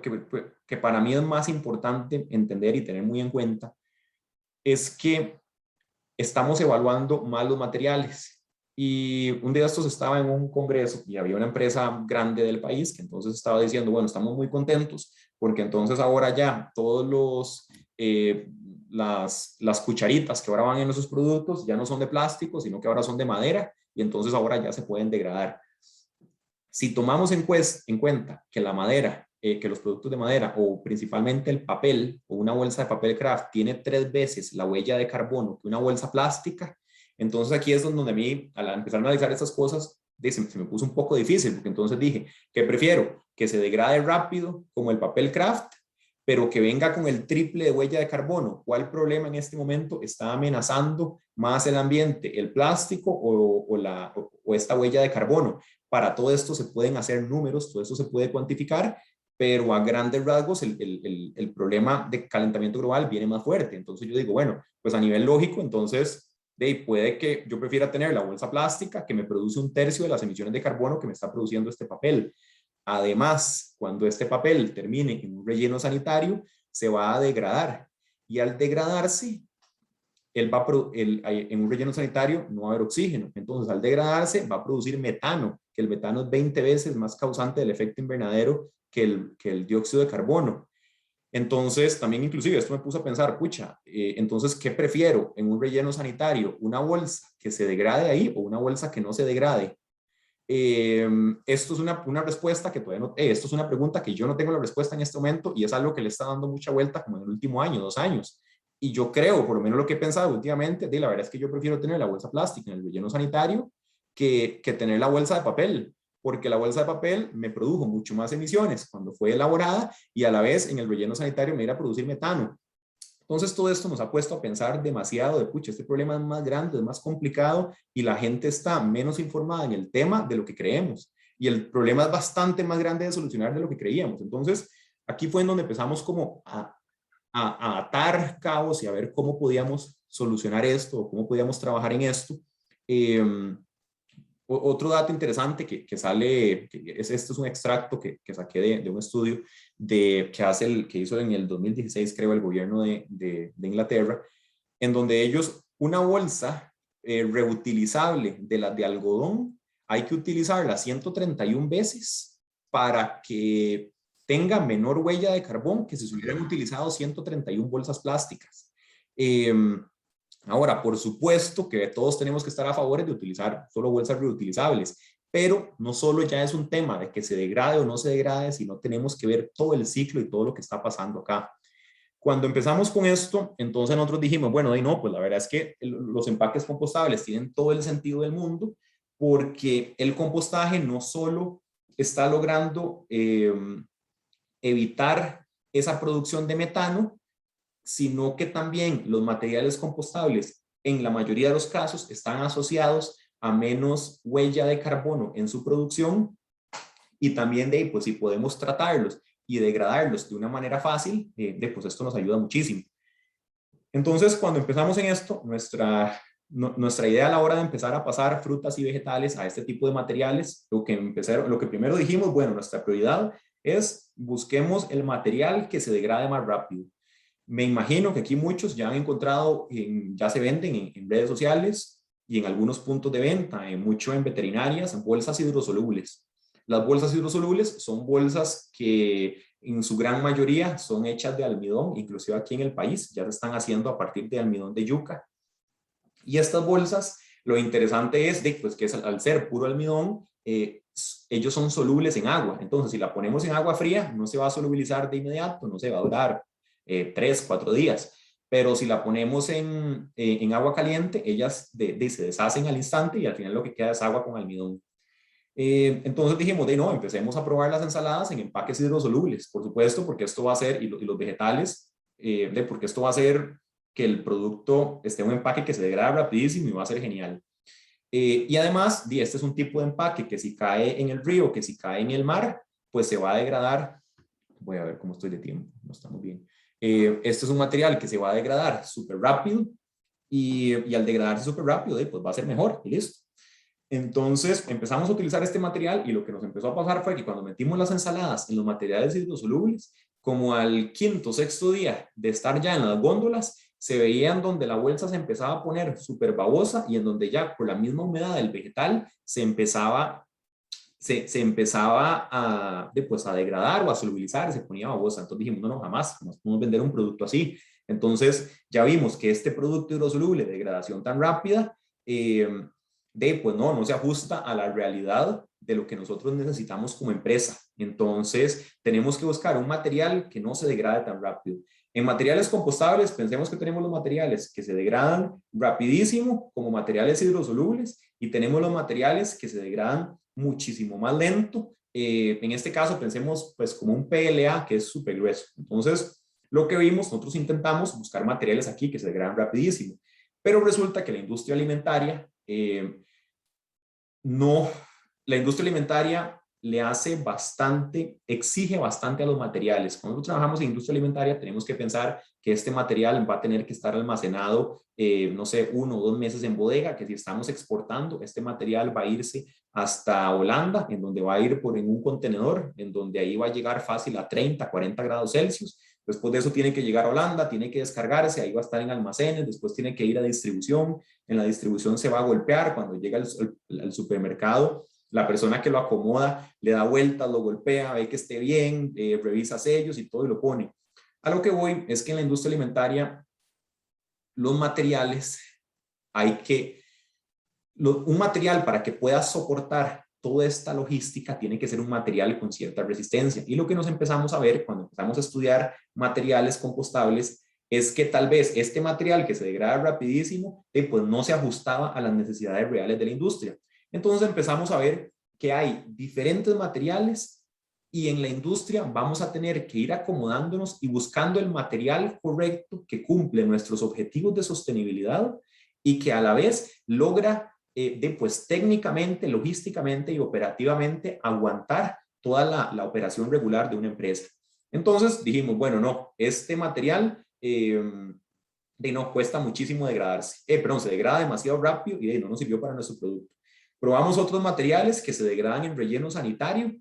S2: que para mí es más importante entender y tener muy en cuenta es que estamos evaluando mal los materiales. Y un día de estos estaba en un congreso y había una empresa grande del país que entonces estaba diciendo, bueno, estamos muy contentos porque entonces ahora ya todos las cucharitas que ahora van en esos productos ya no son de plástico, sino que ahora son de madera, y entonces ahora ya se pueden degradar. Si tomamos en cuenta que la madera, que los productos de madera, o principalmente el papel o una bolsa de papel craft, tiene 3 veces la huella de carbono que una bolsa plástica, entonces aquí es donde a mí, al empezar a analizar estas cosas, se me puso un poco difícil, porque entonces dije, ¿qué prefiero? Que se degrade rápido como el papel craft, pero que venga con el triple de huella de carbono. ¿Cuál problema en este momento está amenazando más el ambiente? ¿El plástico o esta huella de carbono? Para todo esto se pueden hacer números, todo esto se puede cuantificar, pero a grandes rasgos el problema de calentamiento global viene más fuerte. Entonces yo digo, bueno, pues a nivel lógico, entonces puede que yo prefiera tener la bolsa plástica que me produce 1/3 de las emisiones de carbono que me está produciendo este papel. Además, cuando este papel termine en un relleno sanitario, se va a degradar, y al degradarse, en un relleno sanitario no va a haber oxígeno. Entonces, al degradarse, va a producir metano, que el metano es 20 veces más causante del efecto invernadero que el dióxido de carbono. Entonces, también inclusive esto me puso a pensar, pucha, entonces, ¿qué prefiero en un relleno sanitario? ¿Una bolsa que se degrade ahí o una bolsa que no se degrade? Esto es una respuesta que todavía no, esto es una pregunta que yo no tengo la respuesta en este momento, y es algo que le está dando mucha vuelta como en el último año, 2 años. Y yo creo, por lo menos lo que he pensado últimamente, la verdad es que yo prefiero tener la bolsa plástica en el relleno sanitario que tener la bolsa de papel, porque la bolsa de papel me produjo mucho más emisiones cuando fue elaborada, y a la vez en el relleno sanitario me iba a producir metano. Entonces todo esto nos ha puesto a pensar demasiado de, pucha, este problema es más grande, es más complicado, y la gente está menos informada en el tema de lo que creemos. Y el problema es bastante más grande de solucionar de lo que creíamos. Entonces aquí fue en donde empezamos como a atar cabos y a ver cómo podíamos solucionar esto o cómo podíamos trabajar en esto. Otro dato interesante que sale, esto es un extracto que saqué de un estudio que hizo en el 2016, creo, el gobierno de Inglaterra, en donde ellos, una bolsa reutilizable de las de algodón, hay que utilizarla 131 veces para que tenga menor huella de carbón que si se hubieran utilizado 131 bolsas plásticas. Ahora, por supuesto que todos tenemos que estar a favor de utilizar solo bolsas reutilizables, pero no solo ya es un tema de que se degrade o no se degrade, sino tenemos que ver todo el ciclo y todo lo que está pasando acá. Cuando empezamos con esto, entonces nosotros dijimos, bueno, no, pues la verdad es que los empaques compostables tienen todo el sentido del mundo, porque el compostaje no solo está logrando evitar esa producción de metano, sino que también los materiales compostables en la mayoría de los casos están asociados a menos huella de carbono en su producción, y también pues si podemos tratarlos y degradarlos de una manera fácil, pues esto nos ayuda muchísimo. Entonces, cuando empezamos en esto, nuestra idea a la hora de empezar a pasar frutas y vegetales a este tipo de materiales, lo que primero dijimos, bueno, nuestra prioridad es busquemos el material que se degrade más rápido. Me imagino que aquí muchos ya han encontrado, ya se venden en redes sociales y en algunos puntos de venta, mucho en veterinarias, bolsas hidrosolubles. Las bolsas hidrosolubles son bolsas que en su gran mayoría son hechas de almidón, inclusive aquí en el país ya se están haciendo a partir de almidón de yuca. Y estas bolsas, lo interesante es pues, que al ser puro almidón, ellos son solubles en agua. Entonces, si la ponemos en agua fría, no se va a solubilizar de inmediato, no se va a durar 3, 4 días. Pero si la ponemos en agua caliente, ellas se deshacen al instante, y al final lo que queda es agua con almidón. Entonces dijimos, no, empecemos a probar las ensaladas en empaques hidrosolubles, por supuesto, porque esto va a hacer, y los vegetales, porque esto va a hacer que el producto esté en un empaque que se degrada rapidísimo y va a ser genial. Y además, este es un tipo de empaque que si cae en el río, que si cae en el mar, pues se va a degradar. Voy a ver cómo estoy de tiempo, no estamos bien. Este es un material que se va a degradar súper rápido y al degradarse súper rápido, pues va a ser mejor y listo. Entonces empezamos a utilizar este material y lo que nos empezó a pasar fue que cuando metimos las ensaladas en los materiales hidrosolubles, como al quinto, sexto día de estar ya en las góndolas, se veían donde la bolsa se empezaba a poner súper babosa y en donde ya por la misma humedad del vegetal se empezaba pues, a degradar o a solubilizar, se ponía babosa. Entonces dijimos, no, jamás podemos vender un producto así. Entonces ya vimos que este producto hidrosoluble de degradación tan rápida, pues no se ajusta a la realidad de lo que nosotros necesitamos como empresa. Entonces tenemos que buscar un material que no se degrade tan rápido. En materiales compostables, pensemos que tenemos los materiales que se degradan rapidísimo como materiales hidrosolubles y tenemos los materiales que se degradan muchísimo más lento. En este caso, pensemos pues como un PLA que es súper grueso. Entonces, lo que vimos, nosotros intentamos buscar materiales aquí que se degradan rapidísimo, pero resulta que la industria alimentaria la industria alimentaria le hace bastante, exige bastante a los materiales. Cuando nosotros trabajamos en industria alimentaria, tenemos que pensar que este material va a tener que estar almacenado, no sé, 1 o 2 meses en bodega, que si estamos exportando, este material va a irse hasta Holanda, en donde va a ir en un contenedor, en donde ahí va a llegar fácil a 30, 40 grados Celsius. Después de eso tiene que llegar a Holanda, tiene que descargarse, ahí va a estar en almacenes, después tiene que ir a distribución, en la distribución se va a golpear, cuando llega al supermercado, la persona que lo acomoda le da vueltas, lo golpea, ve que esté bien, revisa sellos y todo y lo pone. A lo que voy es que en la industria alimentaria los materiales un material para que pueda soportar toda esta logística tiene que ser un material con cierta resistencia. Y lo que nos empezamos a ver cuando empezamos a estudiar materiales compostables es que tal vez este material que se degrada rapidísimo, pues no se ajustaba a las necesidades reales de la industria. Entonces empezamos a ver que hay diferentes materiales y en la industria vamos a tener que ir acomodándonos y buscando el material correcto que cumple nuestros objetivos de sostenibilidad y que a la vez logra pues técnicamente, logísticamente y operativamente aguantar toda la operación regular de una empresa. Entonces dijimos, bueno, no, este material no cuesta muchísimo degradarse, se degrada demasiado rápido y no nos sirvió para nuestro producto. Probamos otros materiales que se degradan en relleno sanitario,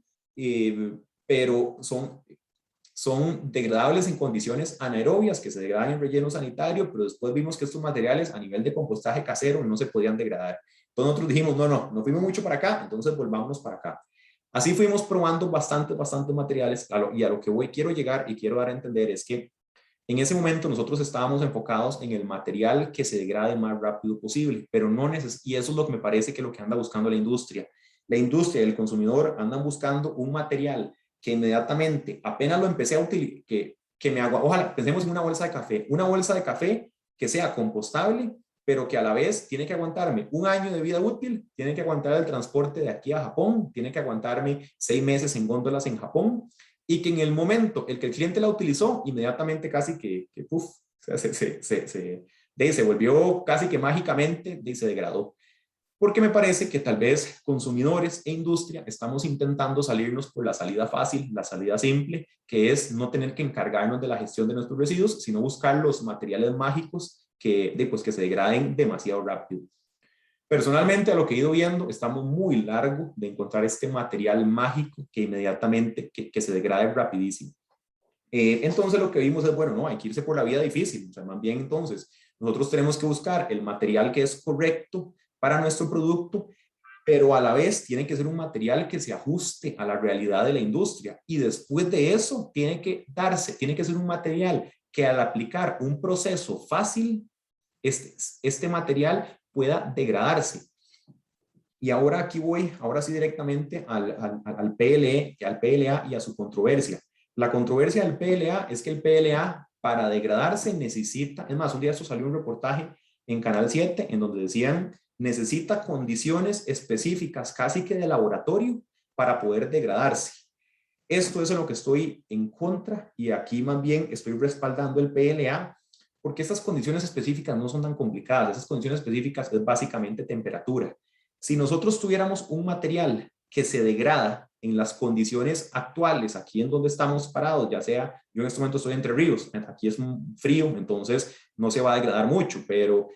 S2: pero son degradables en condiciones anaerobias, que se degradan en relleno sanitario, pero después vimos que estos materiales a nivel de compostaje casero no se podían degradar. Entonces nosotros dijimos, no fuimos mucho para acá, entonces volvámonos para acá. Así fuimos probando bastantes materiales y a lo que quiero llegar y quiero dar a entender es que en ese momento nosotros estábamos enfocados en el material que se degrade más rápido posible, pero y eso es lo que me parece que lo que anda buscando la industria. La industria y el consumidor andan buscando un material que inmediatamente, apenas lo empecé a utilizar, ojalá, pensemos en una bolsa de café que sea compostable, pero que a la vez tiene que aguantarme 1 año de vida útil, tiene que aguantar el transporte de aquí a Japón, tiene que aguantarme 6 meses en góndolas en Japón, y que en el momento en que el cliente la utilizó, inmediatamente casi que se volvió casi que mágicamente y se degradó. Porque me parece que tal vez consumidores e industria estamos intentando salirnos por la salida fácil, la salida simple, que es no tener que encargarnos de la gestión de nuestros residuos, sino buscar los materiales mágicos que se degraden demasiado rápido. Personalmente, a lo que he ido viendo, estamos muy largo de encontrar este material mágico que inmediatamente que se degrade rapidísimo. Entonces lo que vimos es, bueno, no, hay que irse por la vía difícil. O sea, más bien entonces, nosotros tenemos que buscar el material que es correcto para nuestro producto, pero a la vez tiene que ser un material que se ajuste a la realidad de la industria. Y después de eso, tiene que ser un material que al aplicar un proceso fácil, este material pueda degradarse. Y ahora ahora sí directamente al PLA y a su controversia. La controversia del PLA es que el PLA para degradarse necesita, es más, un día esto salió un reportaje en Canal 7 en donde decían necesita condiciones específicas casi que de laboratorio para poder degradarse. Esto es en lo que estoy en contra y aquí más bien estoy respaldando el PLA porque estas condiciones específicas no son tan complicadas. Esas condiciones específicas es básicamente temperatura. Si nosotros tuviéramos un material que se degrada en las condiciones actuales, aquí en donde estamos parados, ya sea, yo en este momento estoy entre ríos, aquí es frío, entonces no se va a degradar mucho, pero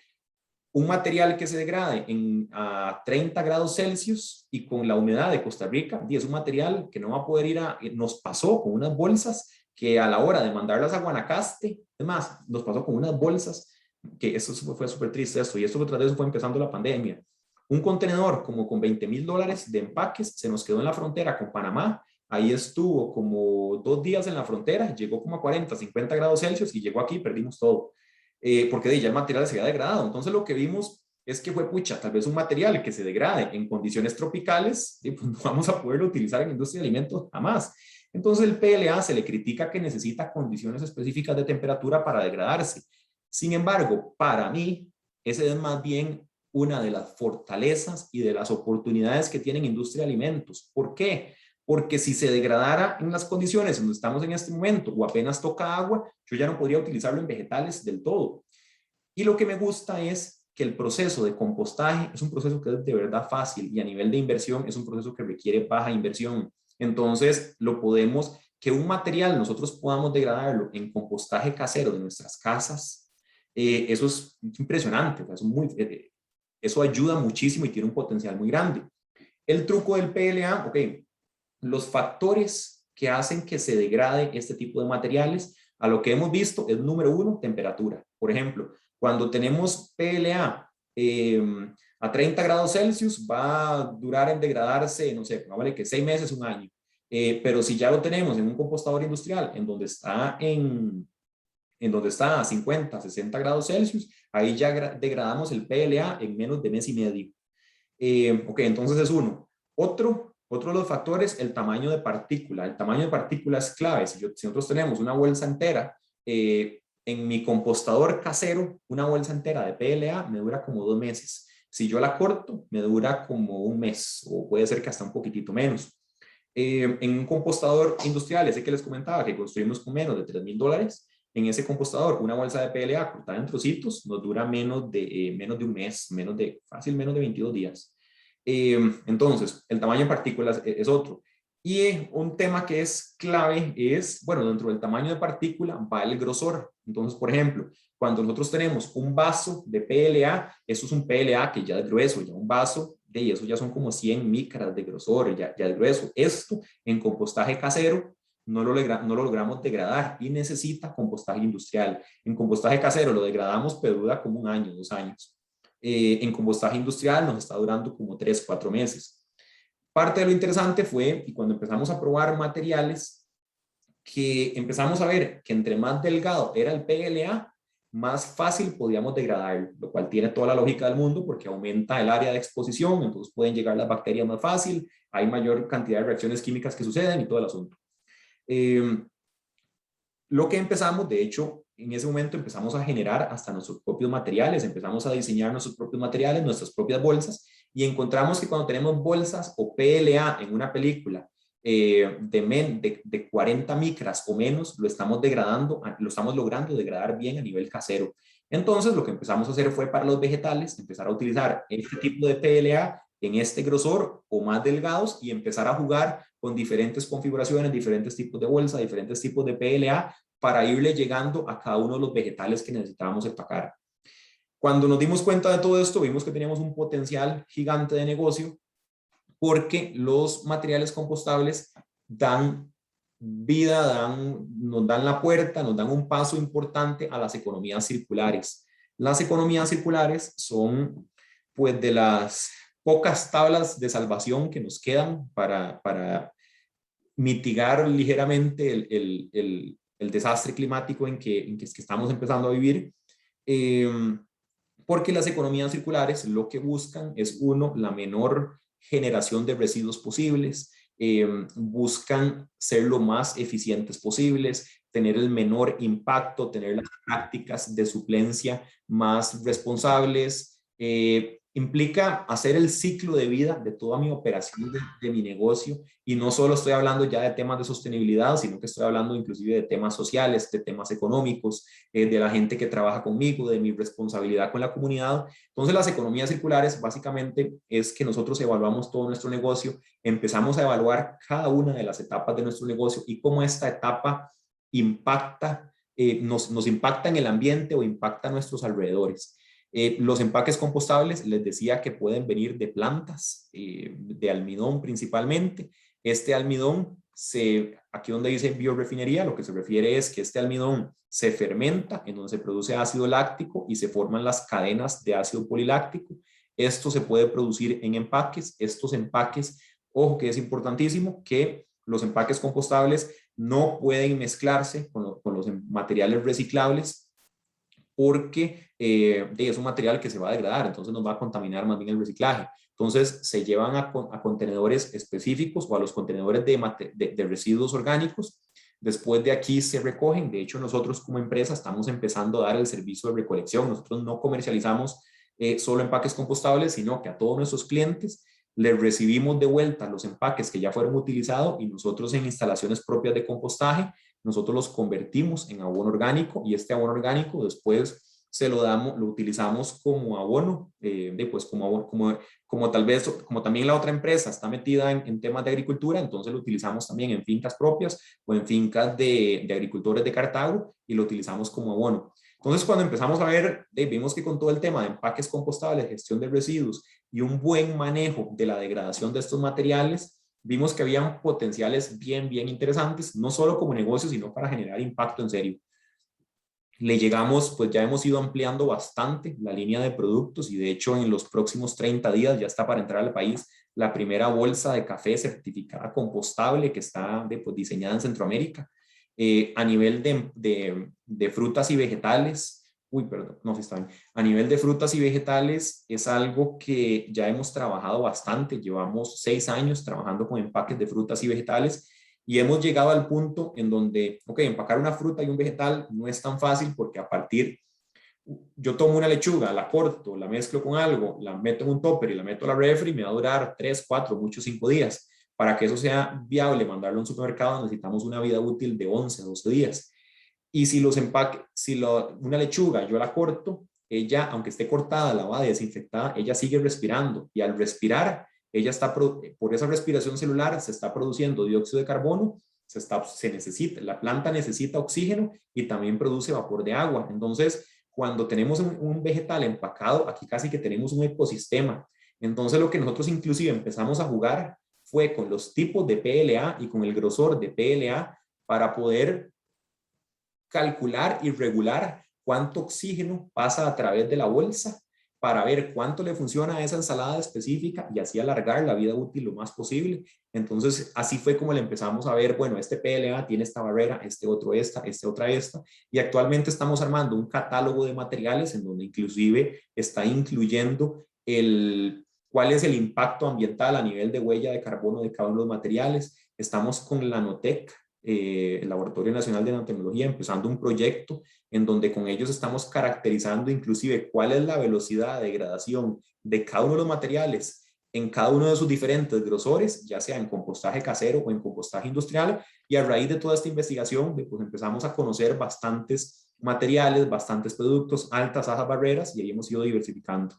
S2: un material que se degrade a 30 grados Celsius y con la humedad de Costa Rica, es un material que no va a poder nos pasó con unas bolsas que a la hora de mandarlas a Guanacaste, es más, nos pasó con unas bolsas, que eso fue súper triste esto, y esto tras de eso fue empezando la pandemia. Un contenedor como con $20,000 de empaques se nos quedó en la frontera con Panamá. Ahí estuvo como 2 días en la frontera, llegó como a 40, 50 grados Celsius y llegó aquí y perdimos todo. Porque ya el material se había degradado. Entonces lo que vimos es que fue, pucha, tal vez un material que se degrade en condiciones tropicales, pues no vamos a poderlo utilizar en industria de alimentos jamás. Entonces el PLA se le critica que necesita condiciones específicas de temperatura para degradarse. Sin embargo, para mí, ese es más bien una de las fortalezas y de las oportunidades que tiene industria de alimentos. ¿Por qué? Porque si se degradara en las condiciones en donde estamos en este momento o apenas toca agua, yo ya no podría utilizarlo en vegetales del todo. Y lo que me gusta es que el proceso de compostaje es un proceso que es de verdad fácil y a nivel de inversión es un proceso que requiere baja inversión. Entonces, que un material nosotros podamos degradarlo en compostaje casero de nuestras casas, eso es impresionante, eso ayuda muchísimo y tiene un potencial muy grande. El truco del PLA, ok, los factores que hacen que se degrade este tipo de materiales, a lo que hemos visto es número 1, temperatura. Por ejemplo, cuando tenemos PLA a 30 grados Celsius, va a durar en degradarse, no sé, vale que 6 meses, un año. Pero si ya lo tenemos en un compostador industrial, en donde está a 50, 60 grados Celsius, ahí ya degradamos el PLA en menos de mes y medio. Ok, entonces es uno. Otro de los factores, el tamaño de partícula. El tamaño de partícula es clave. Si nosotros tenemos una bolsa entera, en mi compostador casero, una bolsa entera de PLA me dura como 2 meses. Si yo la corto, me dura como un mes o puede ser que hasta un poquitito menos. En un compostador industrial, ese que les comentaba, que construimos con menos de $3,000, en ese compostador, una bolsa de PLA cortada en trocitos nos dura menos de un mes, fácil menos de 22 días. Entonces, el tamaño en partículas es otro. Y un tema que es clave es, bueno, dentro del tamaño de partícula va el grosor. Entonces, por ejemplo, cuando nosotros tenemos un vaso de PLA, eso es un PLA que ya es grueso, ya un vaso de eso ya son como 100 micras de grosor, ya es grueso. Esto en compostaje casero no lo logramos degradar y necesita compostaje industrial. En compostaje casero lo degradamos, pero dura como 1 año, 2 años. En compostaje industrial nos está durando como 3, 4 meses. Parte de lo interesante fue, y cuando empezamos a probar materiales, que empezamos a ver que entre más delgado era el PLA, más fácil podíamos degradarlo, lo cual tiene toda la lógica del mundo porque aumenta el área de exposición, entonces pueden llegar las bacterias más fácil, hay mayor cantidad de reacciones químicas que suceden y todo el asunto. Lo que empezamos, de hecho, en ese momento empezamos a generar hasta nuestros propios materiales, empezamos a diseñar nuestros propios materiales, nuestras propias bolsas, y encontramos que cuando tenemos bolsas o PLA en una película de 40 micras o menos, lo estamos logrando degradar bien a nivel casero. Entonces, lo que empezamos a hacer fue para los vegetales, empezar a utilizar este tipo de PLA en este grosor o más delgados y empezar a jugar con diferentes configuraciones, diferentes tipos de bolsa, diferentes tipos de PLA para irle llegando a cada uno de los vegetales que necesitábamos empacar. Cuando nos dimos cuenta de todo esto, vimos que teníamos un potencial gigante de negocio porque los materiales compostables dan vida, nos dan la puerta, nos dan un paso importante a las economías circulares. Las economías circulares son pues de las pocas tablas de salvación que nos quedan para mitigar ligeramente el desastre climático en que estamos empezando a vivir, porque las economías circulares lo que buscan es, uno, la menor generación de residuos posibles, buscan ser lo más eficientes posibles, tener el menor impacto, tener las prácticas de suplencia más responsables, implica hacer el ciclo de vida de toda mi operación de mi negocio, y no solo estoy hablando ya de temas de sostenibilidad, sino que estoy hablando inclusive de temas sociales, de temas económicos, de la gente que trabaja conmigo, de mi responsabilidad con la comunidad. Entonces las economías circulares básicamente es que nosotros evaluamos todo nuestro negocio, empezamos a evaluar cada una de las etapas de nuestro negocio y cómo esta etapa impacta, nos impacta en el ambiente o impacta a nuestros alrededores. Los empaques compostables, les decía que pueden venir de plantas, de almidón principalmente. Este almidón, aquí donde dice biorefinería, lo que se refiere es que este almidón se fermenta, en donde se produce ácido láctico y se forman las cadenas de ácido poliláctico. Esto se puede producir en empaques. Estos empaques, ojo que es importantísimo, que los empaques compostables no pueden mezclarse con los materiales reciclables, porque es un material que se va a degradar, entonces nos va a contaminar más bien el reciclaje. Entonces se llevan a contenedores específicos o a los contenedores de residuos orgánicos. Después de aquí se recogen. De hecho, nosotros como empresa estamos empezando a dar el servicio de recolección. Nosotros no comercializamos solo empaques compostables, sino que a todos nuestros clientes les recibimos de vuelta los empaques que ya fueron utilizados, y nosotros en instalaciones propias de compostaje nosotros los convertimos en abono orgánico, y este abono orgánico después se lo damos, lo utilizamos como abono, pues como tal vez, como también la otra empresa está metida en temas de agricultura, entonces lo utilizamos también en fincas propias o en fincas de agricultores de Cartago, y lo utilizamos como abono. Entonces, cuando empezamos a ver, vimos que con todo el tema de empaques compostables, gestión de residuos y un buen manejo de la degradación de estos materiales, vimos que habían potenciales bien interesantes, no solo como negocio, sino para generar impacto en serio. Le llegamos, pues ya hemos ido ampliando bastante la línea de productos, y de hecho en los próximos 30 días ya está para entrar al país la primera bolsa de café certificada compostable que está pues, diseñada en Centroamérica. A nivel de frutas y vegetales, a nivel de frutas y vegetales es algo que ya hemos trabajado bastante. Llevamos 6 años trabajando con empaques de frutas y vegetales, y hemos llegado al punto en donde, empacar una fruta y un vegetal no es tan fácil, porque yo tomo una lechuga, la corto, la mezclo con algo, la meto en un topper y la meto a la refri, me va a durar 3, 4, muchos 5 días. Para que eso sea viable, mandarlo a un supermercado, necesitamos una vida útil de 11, 12 días. Y si una lechuga yo la corto, ella, aunque esté cortada, lavada y desinfectada, ella sigue respirando, y al respirar, ella está, por esa respiración celular, se está produciendo dióxido de carbono, la planta necesita oxígeno y también produce vapor de agua. Entonces, cuando tenemos un vegetal empacado, aquí casi que tenemos un ecosistema. Entonces, lo que nosotros inclusive empezamos a jugar fue con los tipos de PLA y con el grosor de PLA, para poder calcular y regular cuánto oxígeno pasa a través de la bolsa, para ver cuánto le funciona a esa ensalada específica, y así alargar la vida útil lo más posible. Entonces, así fue como le empezamos a ver, bueno, este PLA tiene esta barrera, este otro esta, este otra esta, y actualmente estamos armando un catálogo de materiales en donde inclusive está incluyendo cuál es el impacto ambiental a nivel de huella de carbono de cada uno de los materiales. Estamos con la Nanotec, el Laboratorio Nacional de Nanotecnología, empezando un proyecto en donde con ellos estamos caracterizando inclusive cuál es la velocidad de degradación de cada uno de los materiales en cada uno de sus diferentes grosores, ya sea en compostaje casero o en compostaje industrial, y a raíz de toda esta investigación pues empezamos a conocer bastantes materiales, bastantes productos, altas, bajas barreras, y ahí hemos ido diversificando.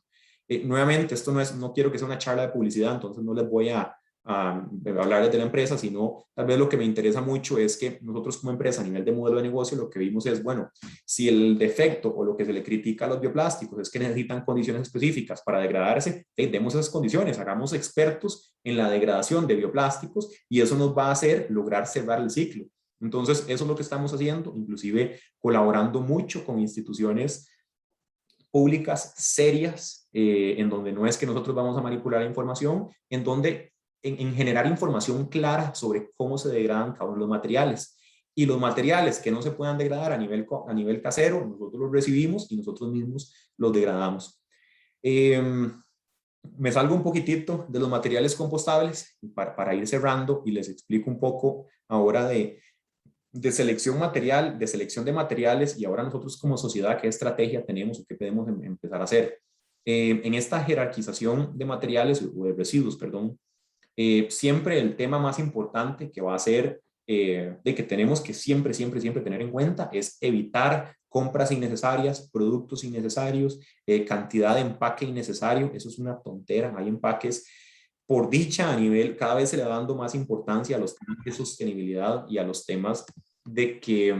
S2: Nuevamente, esto no quiero que sea una charla de publicidad, entonces no les voy a hablar de la empresa, sino tal vez lo que me interesa mucho es que nosotros como empresa a nivel de modelo de negocio lo que vimos es, bueno, si el defecto o lo que se le critica a los bioplásticos es que necesitan condiciones específicas para degradarse, demos esas condiciones, hagamos expertos en la degradación de bioplásticos, y eso nos va a hacer lograr cerrar el ciclo. Entonces, eso es lo que estamos haciendo, inclusive colaborando mucho con instituciones públicas serias, en donde no es que nosotros vamos a manipular la información, en donde en generar información clara sobre cómo se degradan cada uno de los materiales. Y los materiales que no se puedan degradar a nivel casero, nosotros los recibimos y nosotros mismos los degradamos. Me salgo un poquitito de los materiales compostables para ir cerrando, y les explico un poco ahora de selección material, de selección de materiales, y ahora nosotros como sociedad, ¿qué estrategia tenemos o qué podemos empezar a hacer? En esta jerarquización de materiales o de residuos, perdón, siempre el tema más importante que va a ser de que tenemos que siempre tener en cuenta es evitar compras innecesarias, productos innecesarios, cantidad de empaque innecesario. Eso es una tontera. Hay empaques, por dicha, a nivel, cada vez se le va dando más importancia a los temas de sostenibilidad y a los temas de que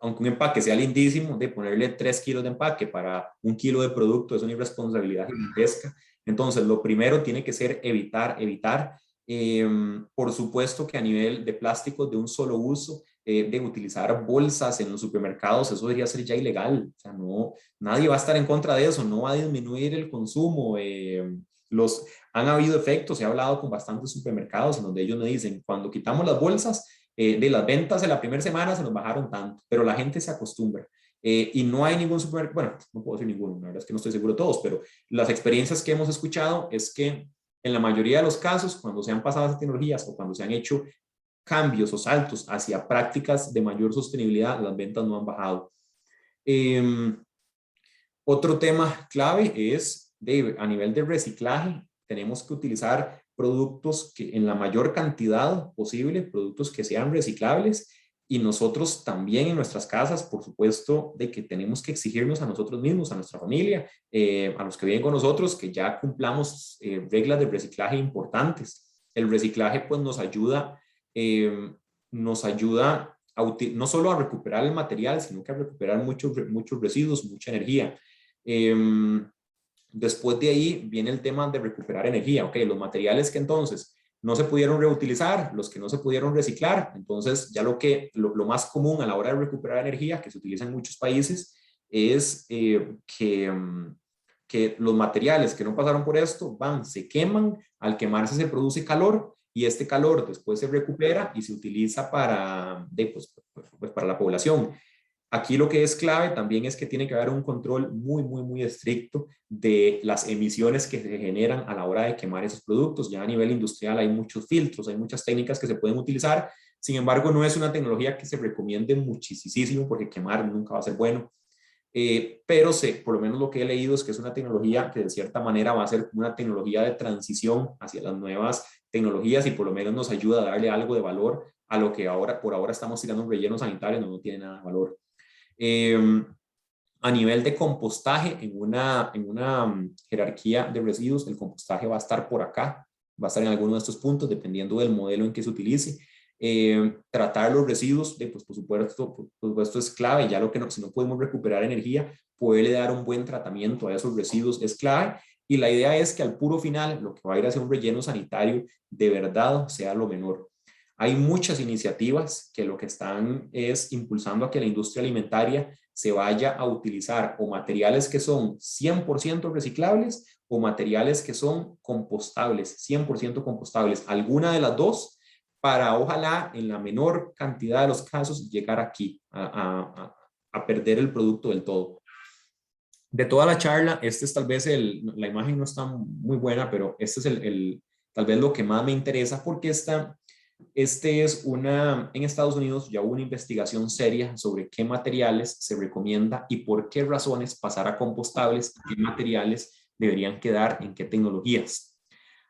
S2: aunque un empaque sea lindísimo, de ponerle 3 kilos de empaque para 1 kilo de producto es una irresponsabilidad gigantesca. Entonces, lo primero tiene que ser evitar. Por supuesto que a nivel de plásticos de un solo uso, de utilizar bolsas en los supermercados, eso debería ser ya ilegal. O sea, no, nadie va a estar en contra de eso, no va a disminuir el consumo. Han habido efectos, he hablado con bastantes supermercados en donde ellos me dicen, cuando quitamos las bolsas, de las ventas en la primera semana se nos bajaron tanto, pero la gente se acostumbra. Y no hay ningún supermercado, bueno, no puedo decir ninguno, la verdad es que no estoy seguro de todos, pero las experiencias que hemos escuchado es que en la mayoría de los casos, cuando se han pasado esas tecnologías o cuando se han hecho cambios o saltos hacia prácticas de mayor sostenibilidad, las ventas no han bajado. Otro tema clave es a nivel de reciclaje, tenemos que utilizar productos que en la mayor cantidad posible, productos que sean reciclables, y nosotros también en nuestras casas, por supuesto, de que tenemos que exigirnos a nosotros mismos, a nuestra familia, a los que viven con nosotros, que ya cumplamos reglas de reciclaje importantes. El reciclaje pues nos ayuda no solo a recuperar el material, sino que a recuperar muchos residuos, mucha energía. Después de ahí viene el tema de recuperar energía. Ok, los materiales que entonces no se pudieron reutilizar, los que no se pudieron reciclar, entonces ya lo más común a la hora de recuperar energía, que se utiliza en muchos países, es que los materiales que no pasaron por esto se queman, al quemarse se produce calor y este calor después se recupera y se utiliza para la población. Aquí lo que es clave también es que tiene que haber un control muy estricto de las emisiones que se generan a la hora de quemar esos productos. Ya a nivel industrial hay muchos filtros, hay muchas técnicas que se pueden utilizar. Sin embargo, no es una tecnología que se recomiende muchísimo porque quemar nunca va a ser bueno. Pero por lo menos lo que he leído es que es una tecnología que de cierta manera va a ser una tecnología de transición hacia las nuevas tecnologías y por lo menos nos ayuda a darle algo de valor a lo que por ahora estamos tirando un relleno sanitario, no tiene nada de valor. A nivel de compostaje, en una jerarquía de residuos, el compostaje va a estar por acá, va a estar en alguno de estos puntos, dependiendo del modelo en que se utilice. Tratar los residuos, por supuesto es clave, ya si no podemos recuperar energía, poderle dar un buen tratamiento a esos residuos es clave. Y la idea es que al puro final, lo que va a ir hacia un relleno sanitario, de verdad sea lo menor. Hay muchas iniciativas que lo que están es impulsando a que la industria alimentaria se vaya a utilizar o materiales que son 100% reciclables o materiales que son compostables, 100% compostables, alguna de las dos, para ojalá en la menor cantidad de los casos llegar aquí a perder el producto del todo. De toda la charla, este es tal vez la imagen no está muy buena, pero este es tal vez lo que más me interesa porque en Estados Unidos ya hubo una investigación seria sobre qué materiales se recomienda y por qué razones pasar a compostables, qué materiales deberían quedar en qué tecnologías.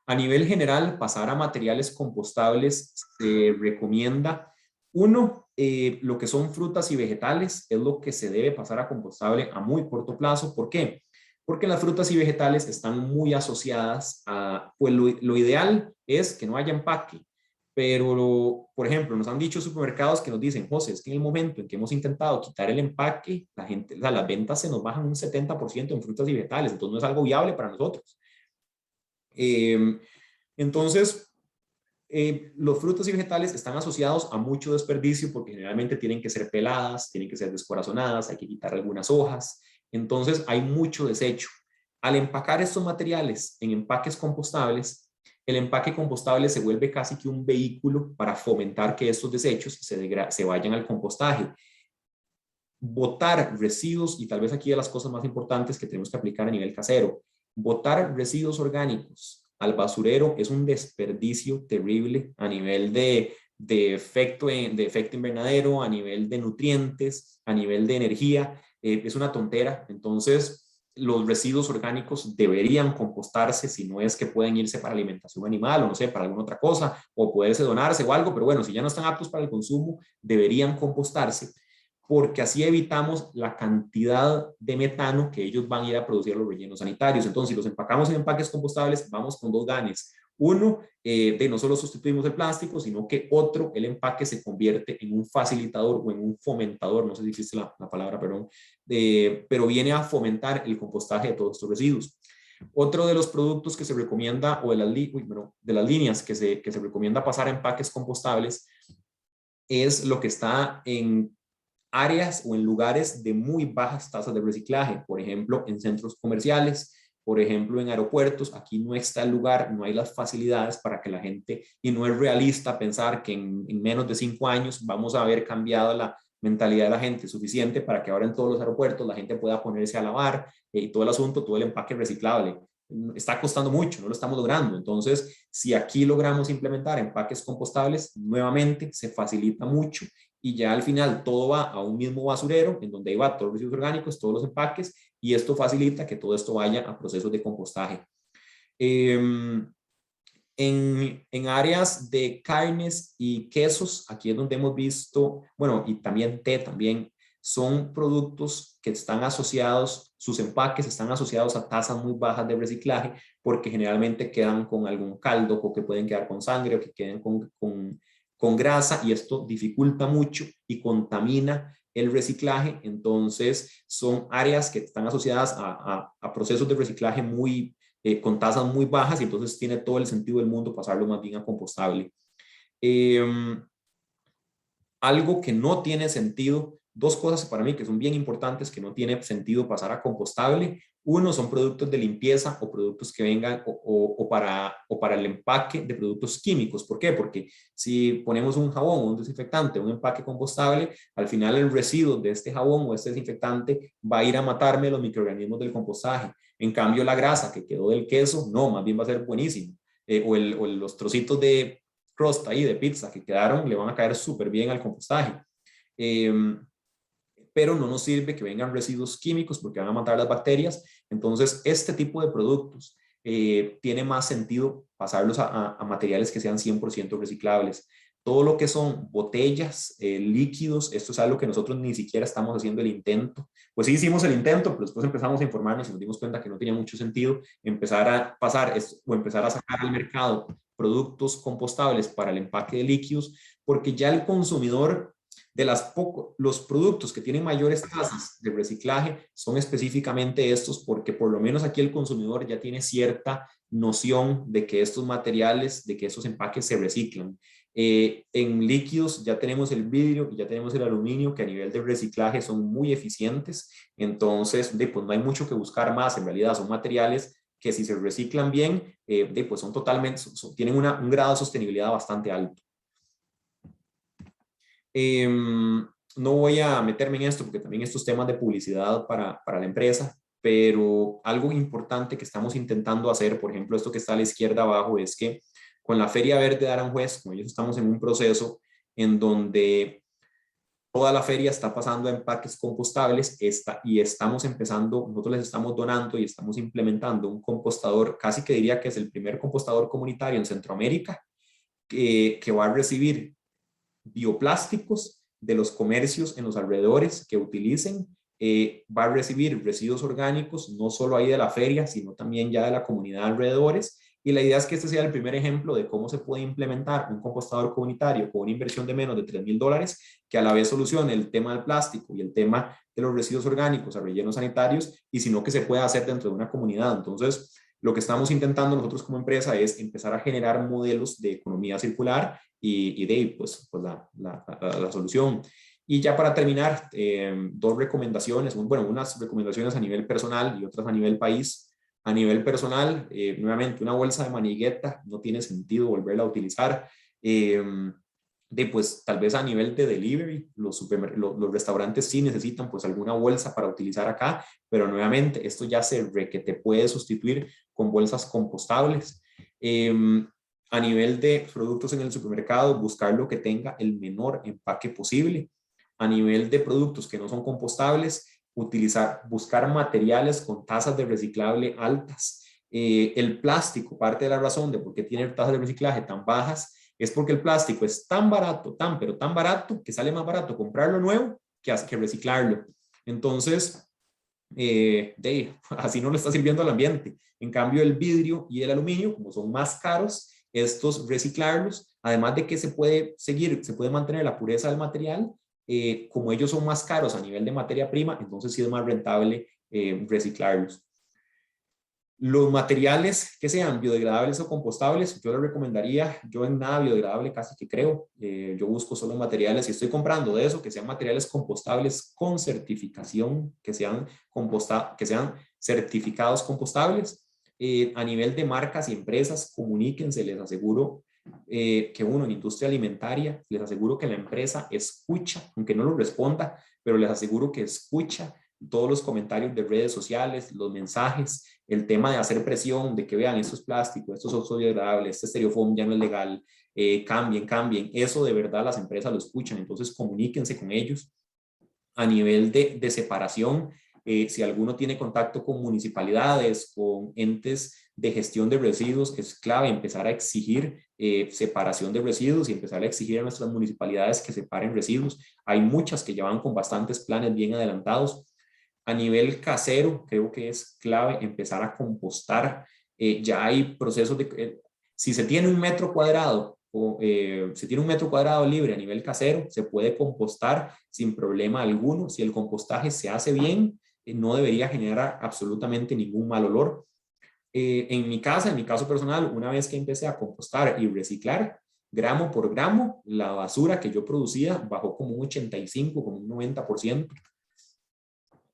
S2: A nivel general, pasar a materiales compostables se recomienda, lo que son frutas y vegetales es lo que se debe pasar a compostable a muy corto plazo. ¿Por qué? Porque las frutas y vegetales están muy asociadas pues lo ideal es que no haya empaque. Pero, por ejemplo, nos han dicho supermercados que nos dicen, José, es que en el momento en que hemos intentado quitar el empaque, las ventas se nos bajan un 70% en frutas y vegetales, entonces no es algo viable para nosotros. Entonces, los frutos y vegetales están asociados a mucho desperdicio porque generalmente tienen que ser peladas, tienen que ser descorazonadas, hay que quitar algunas hojas, entonces hay mucho desecho. Al empacar estos materiales en empaques compostables, el empaque compostable se vuelve casi que un vehículo para fomentar que estos desechos se vayan al compostaje. Botar residuos, y tal vez aquí de las cosas más importantes que tenemos que aplicar a nivel casero, botar residuos orgánicos al basurero es un desperdicio terrible a nivel de efecto invernadero, a nivel de nutrientes, a nivel de energía, es una tontera. Entonces, los residuos orgánicos deberían compostarse, si no es que pueden irse para alimentación animal o no sé, para alguna otra cosa, o poderse donarse o algo, pero bueno, si ya no están aptos para el consumo, deberían compostarse, porque así evitamos la cantidad de metano que ellos van a ir a producir a los rellenos sanitarios. Entonces, si los empacamos en empaques compostables, vamos con dos ganes. Uno, de no solo sustituimos el plástico, sino que otro, el empaque se convierte en un facilitador o en un fomentador, no sé si existe la palabra, perdón, pero viene a fomentar el compostaje de todos estos residuos. Otro de los productos que se recomienda, o de las líneas que se recomienda pasar a empaques compostables, es lo que está en áreas o en lugares de muy bajas tasas de reciclaje, por ejemplo, en centros comerciales, por ejemplo, en aeropuertos. Aquí no está el lugar, no hay las facilidades para que la gente, y no es realista pensar que en menos de 5 años vamos a haber cambiado la mentalidad de la gente suficiente para que ahora en todos los aeropuertos la gente pueda ponerse a lavar y todo el asunto, todo el empaque reciclable. Está costando mucho, no lo estamos logrando. Entonces, si aquí logramos implementar empaques compostables, nuevamente se facilita mucho y ya al final todo va a un mismo basurero en donde va todos los residuos orgánicos, todos los empaques, y esto facilita que todo esto vaya a procesos de compostaje. En áreas de carnes y quesos, aquí es donde hemos visto, bueno, y también té también, son productos que están asociados, sus empaques están asociados a tasas muy bajas de reciclaje, porque generalmente quedan con algún caldo, o que pueden quedar con sangre, o que queden con grasa, y esto dificulta mucho y contamina el reciclaje. Entonces son áreas que están asociadas a procesos de reciclaje con tasas muy bajas, y entonces tiene todo el sentido del mundo pasarlo más bien a compostable. Algo que no tiene sentido, dos cosas para mí que son bien importantes que no tiene sentido pasar a compostable. Uno, son productos de limpieza o productos que vengan o para el empaque de productos químicos. ¿Por qué? Porque si ponemos un jabón o un desinfectante, un empaque compostable, al final el residuo de este jabón o este desinfectante va a ir a matarme los microorganismos del compostaje. En cambio, la grasa que quedó del queso, no, más bien va a ser buenísimo. O los trocitos de crust ahí de pizza que quedaron le van a caer súper bien al compostaje. Pero no nos sirve que vengan residuos químicos porque van a matar las bacterias. Entonces, este tipo de productos tiene más sentido pasarlos a materiales que sean 100% reciclables. Todo lo que son botellas, líquidos, esto es algo que nosotros ni siquiera estamos haciendo el intento. Pues sí hicimos el intento, pero después empezamos a informarnos y nos dimos cuenta que no tenía mucho sentido empezar a pasar esto, o empezar a sacar al mercado productos compostables para el empaque de líquidos, porque ya el consumidor de los productos que tienen mayores tasas de reciclaje son específicamente estos, porque por lo menos aquí el consumidor ya tiene cierta noción de que estos materiales, de que estos empaques se reciclan. En líquidos ya tenemos el vidrio y ya tenemos el aluminio, que a nivel de reciclaje son muy eficientes. Entonces, pues no hay mucho que buscar más. En realidad son materiales que, si se reciclan bien, pues son totalmente, tienen un grado de sostenibilidad bastante alto. No voy a meterme en esto porque también estos temas de publicidad para la empresa, pero algo importante que estamos intentando hacer, por ejemplo, esto que está a la izquierda abajo, es que con la Feria Verde de Aranjuez, con ellos estamos en un proceso en donde toda la feria está pasando a empaques compostables, y estamos empezando, nosotros les estamos donando y estamos implementando un compostador, casi que diría que es el primer compostador comunitario en Centroamérica, que va a recibir bioplásticos de los comercios en los alrededores que utilicen, va a recibir residuos orgánicos, no solo ahí de la feria, sino también ya de la comunidad alrededores. Y la idea es que este sea el primer ejemplo de cómo se puede implementar un compostador comunitario con una inversión de menos de $3,000, que a la vez solucione el tema del plástico y el tema de los residuos orgánicos a rellenos sanitarios, y sino que se pueda hacer dentro de una comunidad. Entonces, lo que estamos intentando nosotros como empresa es empezar a generar modelos de economía circular y de ahí, pues la solución. Y ya para terminar, dos recomendaciones, bueno, unas recomendaciones a nivel personal y otras a nivel país. A nivel personal, nuevamente, una bolsa de manigueta no tiene sentido volverla a utilizar. Pues tal vez a nivel de delivery, los restaurantes sí necesitan pues alguna bolsa para utilizar acá, pero nuevamente esto ya que te puede sustituir con bolsas compostables. A nivel de productos en el supermercado, buscar lo que tenga el menor empaque posible. A nivel de productos que no son compostables, buscar materiales con tasas de reciclable altas. El plástico, parte de la razón de por qué tiene tasas de reciclaje tan bajas, es porque el plástico es tan barato, pero tan barato, que sale más barato comprarlo nuevo que reciclarlo. Entonces, así no le está sirviendo al ambiente. En cambio, el vidrio y el aluminio, como son más caros, estos reciclarlos, además de que se puede mantener la pureza del material, como ellos son más caros a nivel de materia prima, entonces sí es más rentable reciclarlos. Los materiales que sean biodegradables o compostables, yo les recomendaría, yo en nada biodegradable casi que creo, yo busco solo materiales, y estoy comprando de eso, que sean materiales compostables con certificación, que sean certificados compostables. A nivel de marcas y empresas, comuníquense, les aseguro que uno en industria alimentaria, les aseguro que la empresa escucha, aunque no lo responda, pero les aseguro que escucha todos los comentarios de redes sociales, los mensajes, el tema de hacer presión, de que vean, esto es plástico, esto es biodegradable, este estereofoam ya no es legal, cambien, eso de verdad las empresas lo escuchan, entonces comuníquense con ellos. A nivel de separación, si alguno tiene contacto con municipalidades, con entes de gestión de residuos, es clave empezar a exigir separación de residuos y empezar a exigir a nuestras municipalidades que separen residuos. Hay muchas que ya van con bastantes planes bien adelantados. A nivel casero, creo que es clave empezar a compostar. Ya hay procesos de... si se tiene un metro cuadrado se tiene un metro cuadrado libre a nivel casero, se puede compostar sin problema alguno. Si el compostaje se hace bien, no debería generar absolutamente ningún mal olor. En mi caso personal, una vez que empecé a compostar y reciclar, gramo por gramo, la basura que yo producía bajó como un 85, como un 90%.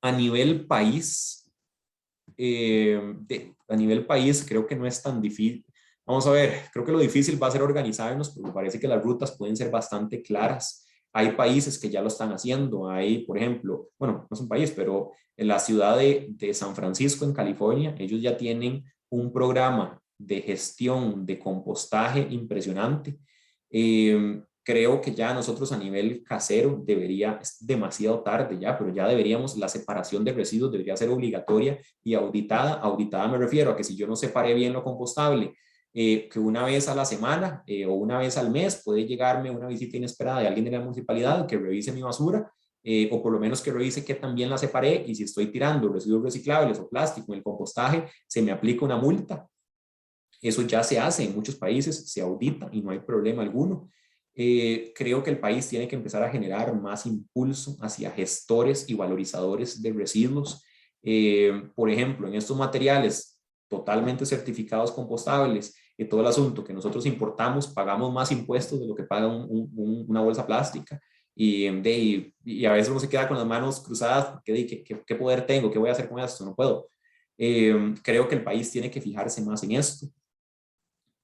S2: A nivel país, creo que no es tan difícil. Vamos a ver, creo que lo difícil va a ser organizarnos, porque me parece que las rutas pueden ser bastante claras. Hay países que ya lo están haciendo. Hay, por ejemplo, bueno, no es un país, pero en la ciudad de San Francisco, en California, ellos ya tienen un programa de gestión de compostaje impresionante. Creo que ya nosotros a nivel casero es demasiado tarde ya, pero ya deberíamos, la separación de residuos debería ser obligatoria y auditada. Auditada me refiero a que si yo no separé bien lo compostable, que una vez a la semana o una vez al mes puede llegarme una visita inesperada de alguien de la municipalidad que revise mi basura, o por lo menos que revise que también la separé, y si estoy tirando residuos reciclables o plástico en el compostaje, se me aplica una multa. Eso ya se hace en muchos países, se audita y no hay problema alguno. Creo que el país tiene que empezar a generar más impulso hacia gestores y valorizadores de residuos. Por ejemplo, en estos materiales totalmente certificados compostables y todo el asunto que nosotros importamos, pagamos más impuestos de lo que paga una bolsa plástica. Y a veces uno se queda con las manos cruzadas porque ¿qué poder tengo? ¿Qué voy a hacer con esto? No puedo. Creo que el país tiene que fijarse más en esto.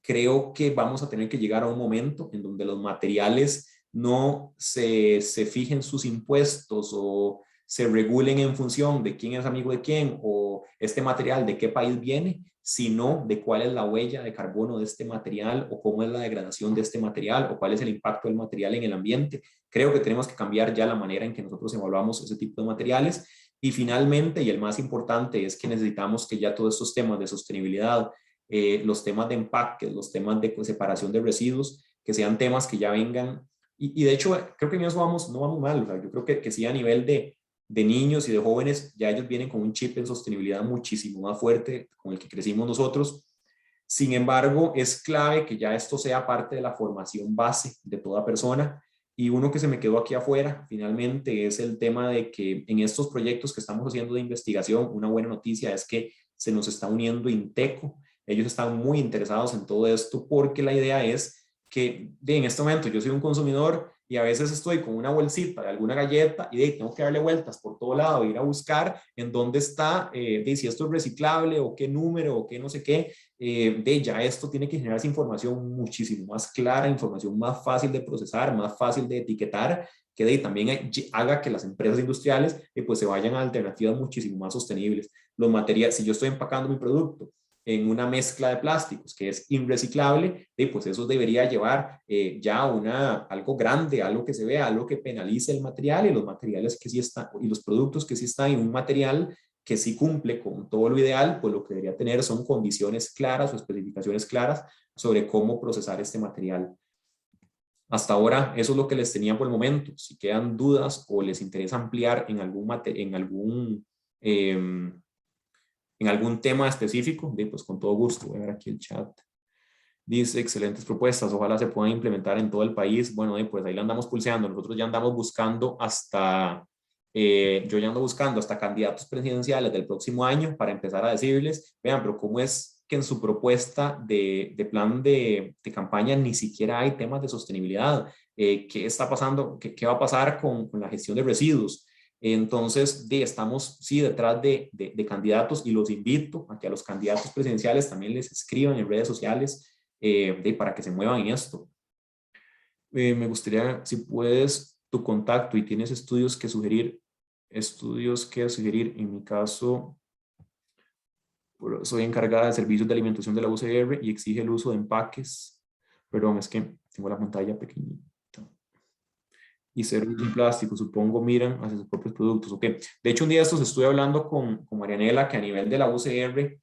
S2: Creo que vamos a tener que llegar a un momento en donde los materiales no se fijen sus impuestos o se regulen en función de quién es amigo de quién o este material de qué país viene, sino de cuál es la huella de carbono de este material o cómo es la degradación de este material o cuál es el impacto del material en el ambiente. Creo que tenemos que cambiar ya la manera en que nosotros evaluamos ese tipo de materiales. Y finalmente, y el más importante, es que necesitamos que ya todos estos temas de sostenibilidad, los temas de empaque, los temas de separación de residuos, que sean temas que ya vengan. Y de hecho, creo que en eso no vamos mal. O sea, yo creo que sí, a nivel de niños y de jóvenes, ya ellos vienen con un chip en sostenibilidad muchísimo más fuerte con el que crecimos nosotros. Sin embargo, es clave que ya esto sea parte de la formación base de toda persona. Y uno que se me quedó aquí afuera, finalmente, es el tema de que en estos proyectos que estamos haciendo de investigación, una buena noticia es que se nos está uniendo Inteco. Ellos están muy interesados en todo esto porque la idea es que en este momento yo soy un consumidor y a veces estoy con una bolsita de alguna galleta y tengo que darle vueltas por todo lado, ir a buscar en dónde está, si esto es reciclable o qué número o qué no sé qué. Ya esto tiene que generar información muchísimo más clara, información más fácil de procesar, más fácil de etiquetar, que también haga que las empresas industriales pues se vayan a alternativas muchísimo más sostenibles. Los materiales, si yo estoy empacando mi producto en una mezcla de plásticos que es irreciclable, pues eso debería llevar ya algo grande, algo que se vea, algo que penalice el material, y los materiales que sí están, y los productos que sí están en un material que sí cumple con todo lo ideal, pues lo que debería tener son condiciones claras o especificaciones claras sobre cómo procesar este material. Hasta ahora, eso es lo que les tenía por el momento. Si quedan dudas o les interesa ampliar en algún tema específico, pues con todo gusto. Voy a ver aquí el chat. Dice, excelentes propuestas, ojalá se puedan implementar en todo el país. Bueno, pues ahí la andamos pulseando. Nosotros ya andamos buscando yo ya ando buscando hasta candidatos presidenciales del próximo año para empezar a decirles, vean, pero ¿cómo es que en su propuesta de plan de campaña ni siquiera hay temas de sostenibilidad? ¿Qué está pasando? ¿Qué va a pasar con la gestión de residuos? Entonces, estamos sí detrás de candidatos, y los invito a que a los candidatos presidenciales también les escriban en redes sociales para que se muevan en esto. Me gustaría, si puedes, tu contacto y tienes estudios que sugerir. En mi caso, soy encargada de servicios de alimentación de la UCR y exige el uso de empaques. Perdón, es que tengo la pantalla pequeñita. Y cero uso en plástico, supongo, miran hacia sus propios productos. Ok. De hecho, un día de estos estuve hablando con Marianela, que a nivel de la UCR,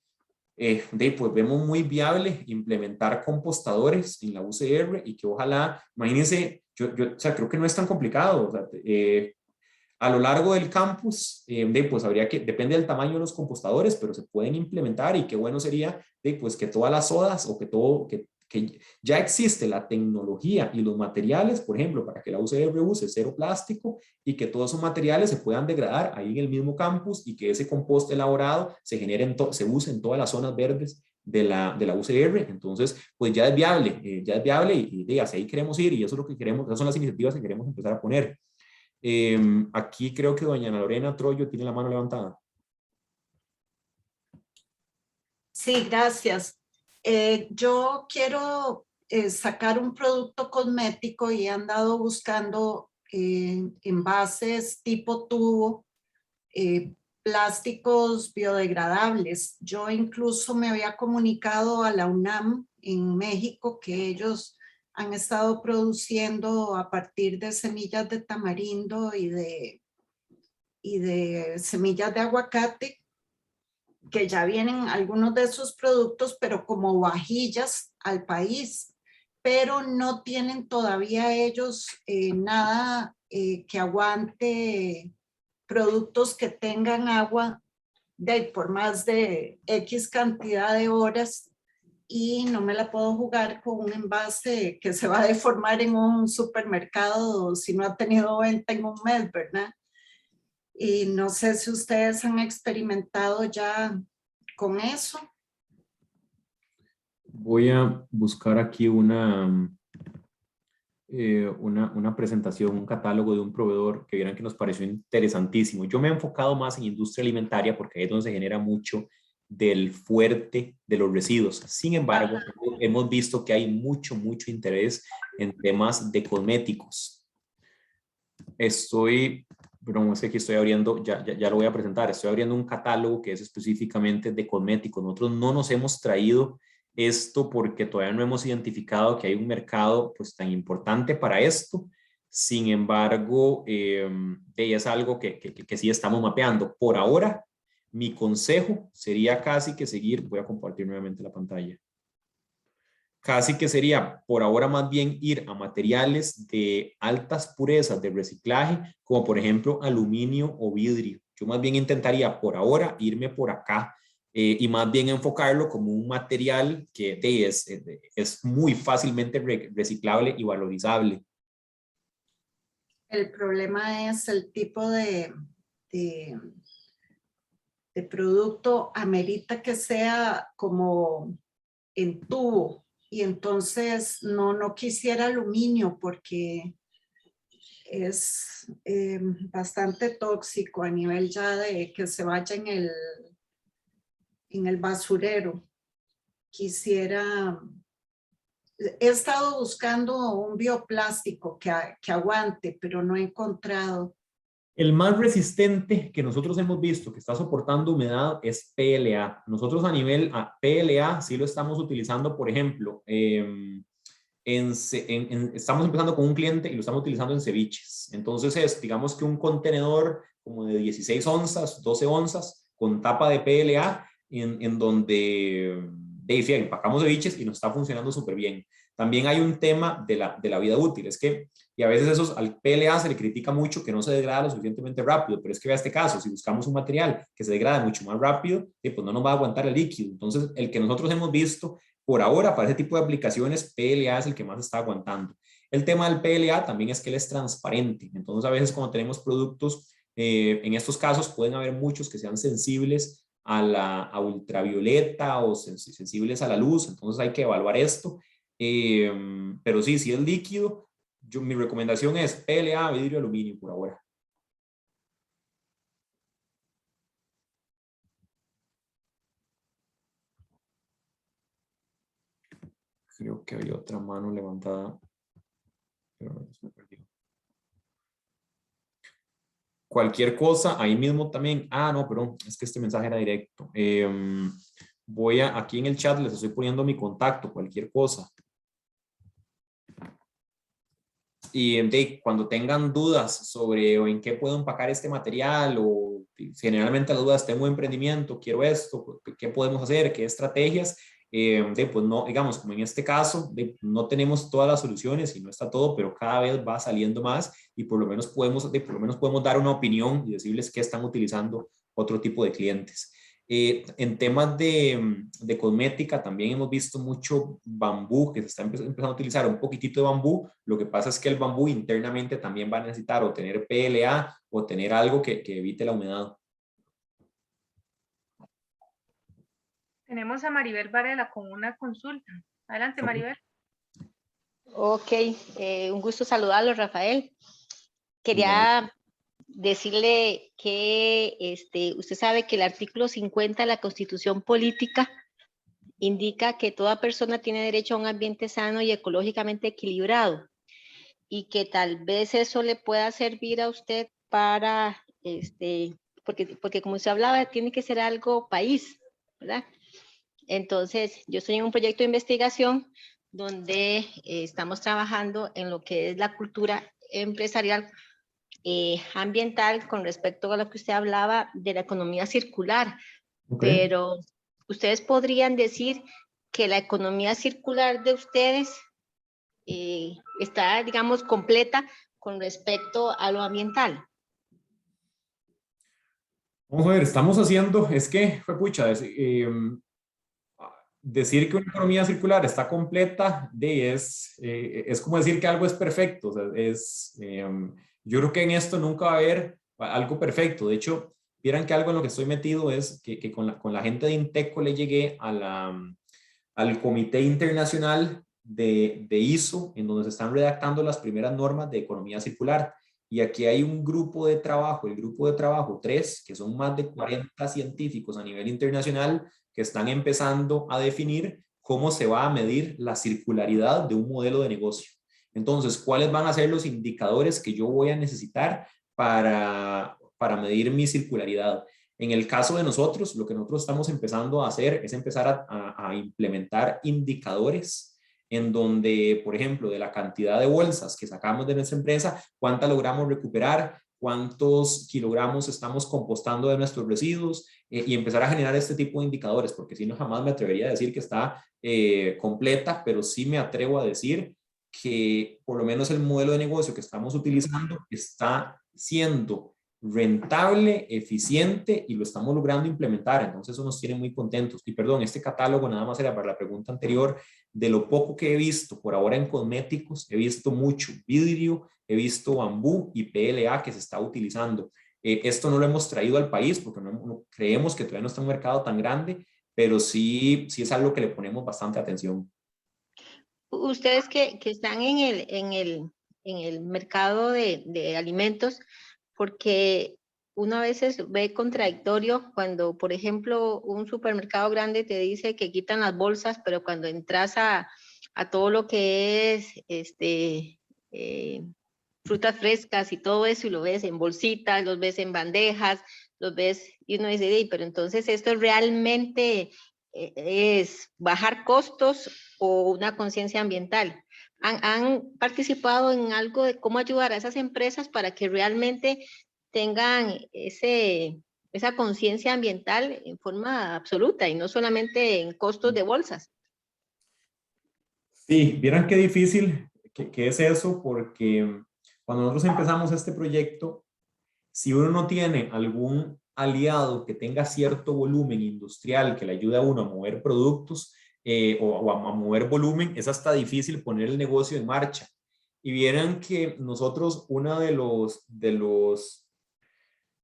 S2: pues vemos muy viable implementar compostadores en la UCR, y que ojalá, imagínense, o sea, creo que no es tan complicado. O sea, a lo largo del campus, pues depende del tamaño de los compostadores, pero se pueden implementar, y qué bueno sería pues que todas las sodas, o que ya existe la tecnología y los materiales, por ejemplo, para que la UCR use cero plástico, y que todos esos materiales se puedan degradar ahí en el mismo campus, y que ese compost elaborado se use en todas las zonas verdes de la UCR. Entonces, pues ya es viable, y hacia ahí queremos ir, y eso es lo que queremos, esas son las iniciativas que queremos empezar a poner. Aquí creo que doña Ana Lorena Troyo tiene la mano levantada.
S3: Sí, gracias. Yo quiero sacar un producto cosmético y he andado buscando envases tipo tubo, plásticos biodegradables. Yo incluso me había comunicado a la UNAM en México, que ellos han estado produciendo a partir de semillas de tamarindo y de semillas de aguacate, que ya vienen algunos de esos productos, pero como vajillas al país, pero no tienen todavía ellos nada que aguante productos que tengan agua por más de X cantidad de horas, y no me la puedo jugar con un envase que se va a deformar en un supermercado si no ha tenido venta en un mes, ¿verdad? Y no sé si ustedes han experimentado ya con eso.
S2: Voy a buscar aquí una presentación, un catálogo de un proveedor que vieran que nos pareció interesantísimo. Yo me he enfocado más en industria alimentaria, porque ahí es donde se genera mucho del fuerte de los residuos. Sin embargo, hemos visto que hay mucho interés en temas de cosméticos. Pero no sé, aquí estoy abriendo, ya lo voy a presentar, estoy abriendo un catálogo que es específicamente de cosméticos. Nosotros no nos hemos traído esto porque todavía no hemos identificado que hay un mercado pues tan importante para esto. Sin embargo, es algo que sí estamos mapeando. Por ahora, mi consejo sería casi que seguir, voy a compartir nuevamente la pantalla. Casi que sería por ahora más bien ir a materiales de altas purezas de reciclaje, como por ejemplo aluminio o vidrio. Yo más bien intentaría por ahora irme por acá, y más bien enfocarlo como un material que es muy fácilmente reciclable y valorizable.
S3: El problema es el tipo de producto, amerita que sea como en tubo, y entonces no quisiera aluminio porque es bastante tóxico a nivel ya de que se vaya en el basurero. Quisiera, he estado buscando un bioplástico que aguante, pero no he encontrado.
S2: El más resistente que nosotros hemos visto que está soportando humedad es PLA. Nosotros a nivel PLA sí lo estamos utilizando, por ejemplo, estamos empezando con un cliente y lo estamos utilizando en ceviches. Entonces es, digamos que un contenedor como de 16 onzas, 12 onzas, con tapa de PLA, en donde empacamos ceviches y nos está funcionando súper bien. También hay un tema de la vida útil, es que, y a veces esos, al PLA se le critica mucho que no se degrada lo suficientemente rápido, pero es que vea este caso, si buscamos un material que se degrada mucho más rápido, pues no nos va a aguantar el líquido. Entonces, el que nosotros hemos visto por ahora, para ese tipo de aplicaciones, PLA es el que más está aguantando. El tema del PLA también es que él es transparente. Entonces, a veces cuando tenemos productos, en estos casos pueden haber muchos que sean sensibles a ultravioleta o sensibles a la luz. Entonces, hay que evaluar esto. Pero sí, si es líquido, mi recomendación es PLA, vidrio, aluminio por ahora. Creo que había otra mano levantada, pero se me perdió. Cualquier cosa, ahí mismo también. No, perdón, es que este mensaje era directo. Aquí en el chat les estoy poniendo mi contacto, cualquier cosa. Y cuando tengan dudas sobre o en qué puedo empacar este material, o generalmente las dudas, tengo emprendimiento, quiero esto, qué podemos hacer, qué estrategias, pues no, digamos, como en este caso, no tenemos todas las soluciones y no está todo, pero cada vez va saliendo más y por lo menos podemos dar una opinión y decirles qué están utilizando otro tipo de clientes. En temas de cosmética también hemos visto mucho bambú, que se está empezando a utilizar un poquitito de bambú. Lo que pasa es que el bambú internamente también va a necesitar o tener PLA o tener algo que evite la humedad.
S1: Tenemos a Maribel Varela con una consulta. Adelante, Maribel.
S4: Ok, un gusto saludarlo, Rafael. Quería decirle que usted sabe que el artículo 50 de la Constitución Política indica que toda persona tiene derecho a un ambiente sano y ecológicamente equilibrado, y que tal vez eso le pueda servir a usted para, porque como usted hablaba, tiene que ser algo país, ¿verdad? Entonces, yo estoy en un proyecto de investigación donde estamos trabajando en lo que es la cultura empresarial ambiental con respecto a lo que usted hablaba de la economía circular. Pero ustedes podrían decir que la economía circular de ustedes está, digamos, completa con respecto a lo ambiental.
S2: Vamos a ver, estamos haciendo, es que fue pucha, decir que una economía circular está completa es como decir que algo es perfecto. O sea, yo creo que en esto nunca va a haber algo perfecto. De hecho, vieran que algo en lo que estoy metido es que con la gente de Inteco le llegué al Comité Internacional de ISO, en donde se están redactando las primeras normas de economía circular. Y aquí hay un grupo de trabajo, el grupo de trabajo 3, que son más de 40 científicos a nivel internacional, que están empezando a definir cómo se va a medir la circularidad de un modelo de negocio. Entonces, ¿cuáles van a ser los indicadores que yo voy a necesitar para medir mi circularidad? En el caso de nosotros, lo que nosotros estamos empezando a hacer es empezar a implementar indicadores en donde, por ejemplo, de la cantidad de bolsas que sacamos de nuestra empresa, cuántas logramos recuperar, cuántos kilogramos estamos compostando de nuestros residuos, y empezar a generar este tipo de indicadores, porque si no, jamás me atrevería a decir que está completa, pero sí me atrevo a decir que por lo menos el modelo de negocio que estamos utilizando está siendo rentable, eficiente y lo estamos logrando implementar. Entonces eso nos tiene muy contentos. Y perdón, este catálogo nada más era para la pregunta anterior. De lo poco que he visto por ahora en cosméticos, he visto mucho vidrio, he visto bambú y PLA que se está utilizando. Esto no lo hemos traído al país porque no creemos que todavía no está en un mercado tan grande, pero sí es algo que le ponemos bastante atención.
S4: Ustedes que están en el mercado de alimentos, porque uno a veces ve contradictorio cuando, por ejemplo, un supermercado grande te dice que quitan las bolsas, pero cuando entras a todo lo que es frutas frescas y todo eso, y lo ves en bolsitas, los ves en bandejas, los ves, y uno dice, "Ey, pero entonces esto realmente es bajar costos o una conciencia ambiental". ¿Han participado en algo de cómo ayudar a esas empresas para que realmente tengan esa conciencia ambiental en forma absoluta y no solamente en costos de bolsas?
S2: Sí, vieran qué difícil que es eso, porque cuando nosotros empezamos este proyecto, si uno no tiene algún aliado que tenga cierto volumen industrial que le ayude a uno a mover productos o a mover volumen, es hasta difícil poner el negocio en marcha. Y vieran que nosotros, uno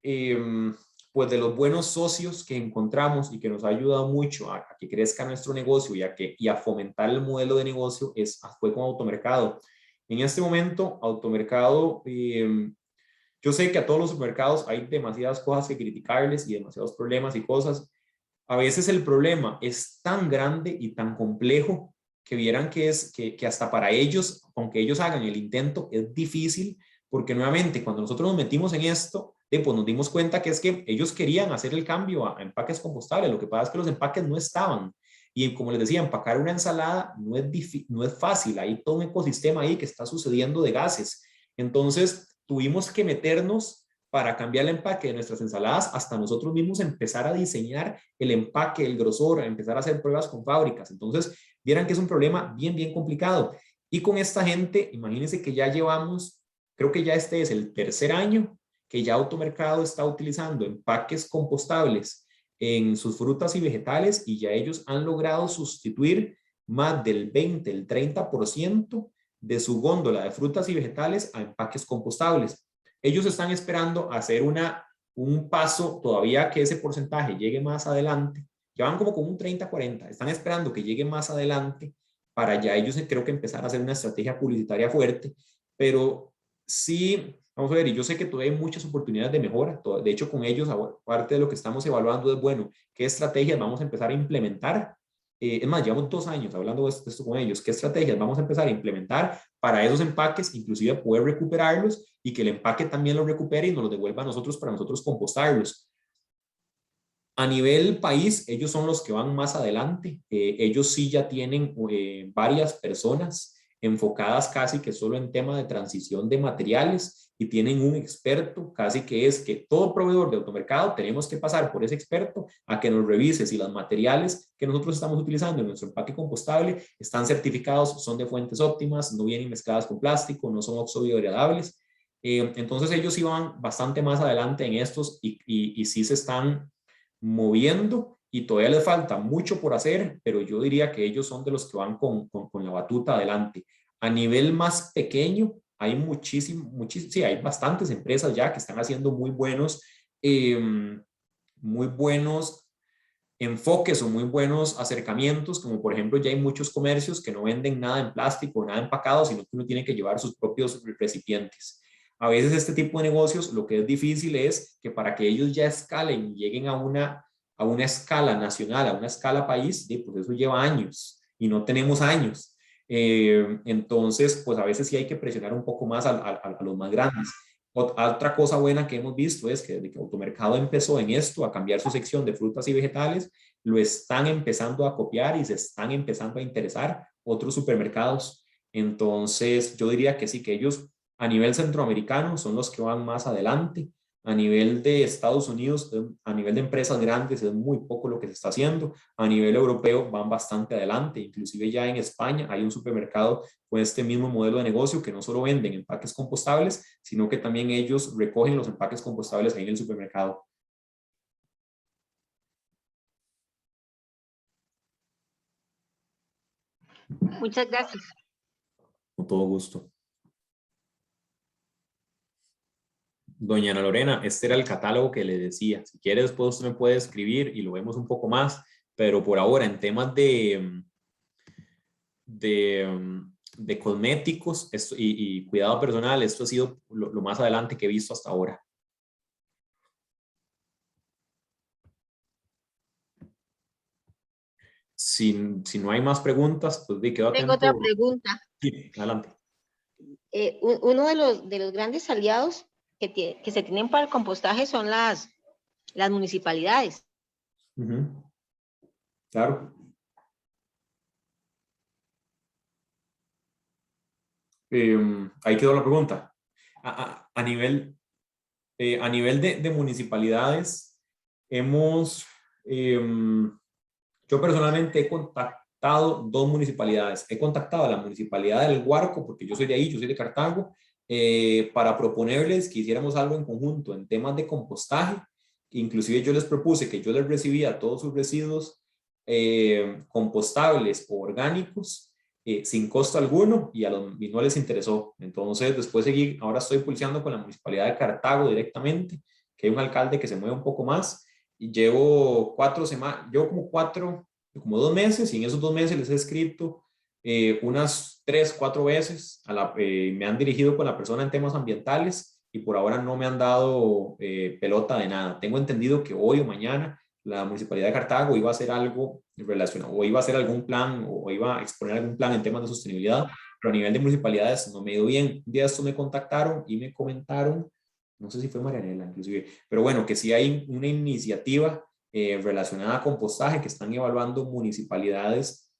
S2: eh, pues de los buenos socios que encontramos y que nos ha ayudado mucho a que crezca nuestro negocio y a fomentar el modelo de negocio fue con Automercado. En este momento, Automercado, yo sé que a todos los supermercados hay demasiadas cosas que criticarles y demasiados problemas y cosas. A veces el problema es tan grande y tan complejo que vieran que hasta para ellos, aunque ellos hagan el intento, es difícil, porque nuevamente cuando nosotros nos metimos en esto, pues nos dimos cuenta que es que ellos querían hacer el cambio a empaques compostables. Lo que pasa es que los empaques no estaban. Y como les decía, empacar una ensalada no es fácil. Hay todo un ecosistema ahí que está sucediendo de gases. Entonces tuvimos que meternos para cambiar el empaque de nuestras ensaladas, hasta nosotros mismos empezar a diseñar el empaque, el grosor, empezar a hacer pruebas con fábricas. Entonces, vieran que es un problema bien complicado. Y con esta gente, imagínense que ya llevamos, creo que ya este es el tercer año que ya Automercado está utilizando empaques compostables en sus frutas y vegetales, y ya ellos han logrado sustituir más del 20, el 30% de su góndola de frutas y vegetales a empaques compostables. Ellos están esperando hacer un paso todavía que ese porcentaje llegue más adelante. Ya van como con un 30-40. Están esperando que llegue más adelante para ya ellos creo que empezar a hacer una estrategia publicitaria fuerte. Pero sí, vamos a ver, y yo sé que todavía hay muchas oportunidades de mejora. De hecho, con ellos, aparte de lo que estamos evaluando es, bueno, ¿qué estrategias vamos a empezar a implementar? Es más, llevamos 2 años hablando de esto con ellos. ¿Qué estrategias vamos a empezar a implementar para esos empaques, inclusive poder recuperarlos y que el empaque también lo recupere y nos lo devuelva a nosotros para nosotros compostarlos? A nivel país, ellos son los que van más adelante. Ellos sí ya tienen varias personas enfocadas casi que solo en tema de transición de materiales, y tienen un experto casi que es que todo proveedor de automercado tenemos que pasar por ese experto a que nos revise si los materiales que nosotros estamos utilizando en nuestro empaque compostable están certificados, son de fuentes óptimas, no vienen mezcladas con plástico, no son oxobiodegradable. Entonces ellos iban bastante más adelante en estos y sí se están moviendo, y todavía les falta mucho por hacer, pero yo diría que ellos son de los que van con la batuta adelante. A nivel más pequeño, hay sí, hay bastantes empresas ya que están haciendo muy buenos enfoques o muy buenos acercamientos, como por ejemplo ya hay muchos comercios que no venden nada en plástico, nada empacado, sino que uno tiene que llevar sus propios recipientes. A veces este tipo de negocios lo que es difícil es que para que ellos ya escalen y lleguen a una escala nacional, a una escala país, pues eso lleva años y no tenemos años. Entonces, pues a veces sí hay que presionar un poco más a los más grandes. Otra cosa buena que hemos visto es que desde que Automercado empezó en esto, a cambiar su sección de frutas y vegetales, lo están empezando a copiar y se están empezando a interesar otros supermercados. Entonces, yo diría que sí, que ellos a nivel centroamericano son los que van más adelante. A nivel de Estados Unidos, a nivel de empresas grandes, es muy poco lo que se está haciendo. A nivel europeo van bastante adelante. Inclusive ya en España hay un supermercado con este mismo modelo de negocio que no solo venden empaques compostables, sino que también ellos recogen los empaques compostables ahí en el supermercado.
S4: Muchas gracias.
S2: Con todo gusto. Doña Ana Lorena, este era el catálogo que le decía. Si quiere, después usted me puede escribir y lo vemos un poco más, pero por ahora en temas de cosméticos y cuidado personal, esto ha sido lo más adelante que he visto hasta ahora. Si no hay más preguntas, pues quedo atento.
S4: Tengo otra pregunta.
S2: Sí, adelante.
S4: uno de los grandes aliados que se tienen para el compostaje son las municipalidades.
S2: Claro. Ahí quedó la pregunta. A nivel de municipalidades, yo personalmente he contactado 2 municipalidades. He contactado a la municipalidad del Guarco, porque yo soy de ahí, yo soy de Cartago, para proponerles que hiciéramos algo en conjunto en temas de compostaje. Inclusive yo les propuse que yo les recibía todos sus residuos compostables o orgánicos sin costo alguno, y no les interesó. Entonces después ahora estoy pulseando con la municipalidad de Cartago directamente, que hay un alcalde que se mueve un poco más, y llevo 4 semanas, como 2 meses, y en esos 2 meses les he escrito unas 3, 4 veces, me han dirigido con la persona en temas ambientales, y por ahora no me han dado pelota de nada. Tengo entendido que hoy o mañana la Municipalidad de Cartago iba a hacer algo relacionado, o iba a hacer algún plan, o iba a exponer algún plan en temas de sostenibilidad, pero a nivel de municipalidades no me ha ido bien. Un día esto me contactaron y me comentaron, no sé si fue Marianela inclusive, pero bueno, que sí hay una iniciativa relacionada a compostaje que están evaluando municipalidades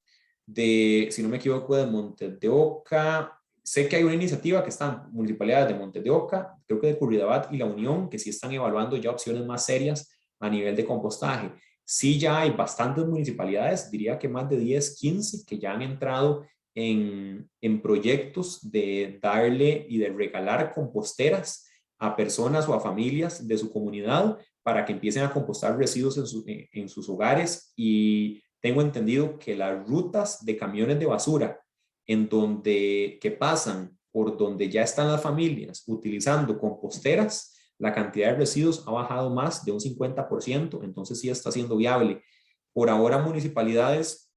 S2: si no me equivoco, de Montes de Oca. Sé que hay una iniciativa que están municipalidades de Montes de Oca, creo que de Curridabat y La Unión, que sí están evaluando ya opciones más serias a nivel de compostaje. Sí, ya hay bastantes municipalidades, diría que más de 10, 15, que ya han entrado en proyectos de darle y de regalar composteras a personas o a familias de su comunidad para que empiecen a compostar residuos en sus hogares. Y tengo entendido que las rutas de camiones de basura que pasan por donde ya están las familias utilizando composteras, la cantidad de residuos ha bajado más de un 50%, entonces sí está siendo viable. Por ahora, municipalidades,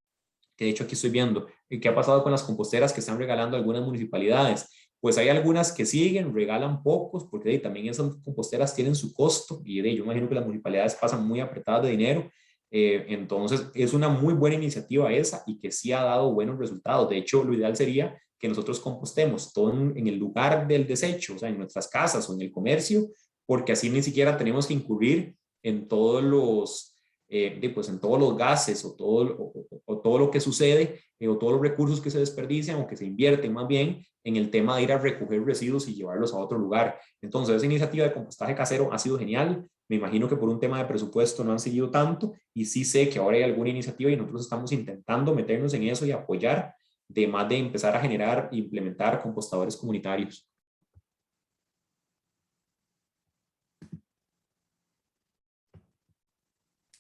S2: que de hecho aquí estoy viendo, ¿qué ha pasado con las composteras que están regalando algunas municipalidades? Pues hay algunas que siguen, regalan pocos, porque también esas composteras tienen su costo, y yo imagino que las municipalidades pasan muy apretadas de dinero. Entonces es una muy buena iniciativa esa, y que sí ha dado buenos resultados. De hecho, lo ideal sería que nosotros compostemos todo en el lugar del desecho, o sea, en nuestras casas o en el comercio, porque así ni siquiera tenemos que incurrir en todos los, pues en todos los gases o todo lo que sucede, o todos los recursos que se desperdician o que se invierten más bien en el tema de ir a recoger residuos y llevarlos a otro lugar. Entonces, esa iniciativa de compostaje casero ha sido genial. Me imagino que por un tema de presupuesto no han seguido tanto, y sí sé que ahora hay alguna iniciativa y nosotros estamos intentando meternos en eso y apoyar, además de empezar a generar e implementar compostadores comunitarios.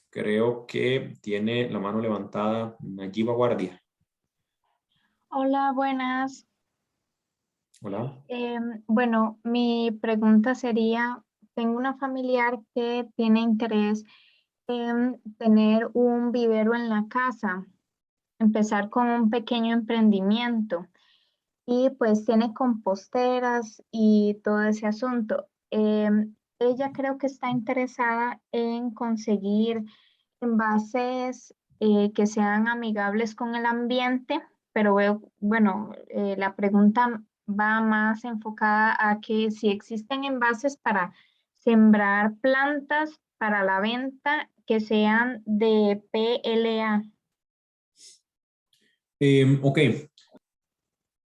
S2: Creo que tiene la mano levantada Nayiba Guardia.
S5: Hola, buenas.
S2: Hola.
S5: Bueno, mi pregunta sería, tengo una familiar que tiene interés en tener un vivero en la casa, empezar con un pequeño emprendimiento, y pues tiene composteras y todo ese asunto. Ella creo que está interesada en conseguir envases que sean amigables con el ambiente, pero veo, bueno, la pregunta va más enfocada a que si existen envases para sembrar plantas para la venta que sean de PLA.
S2: Ok.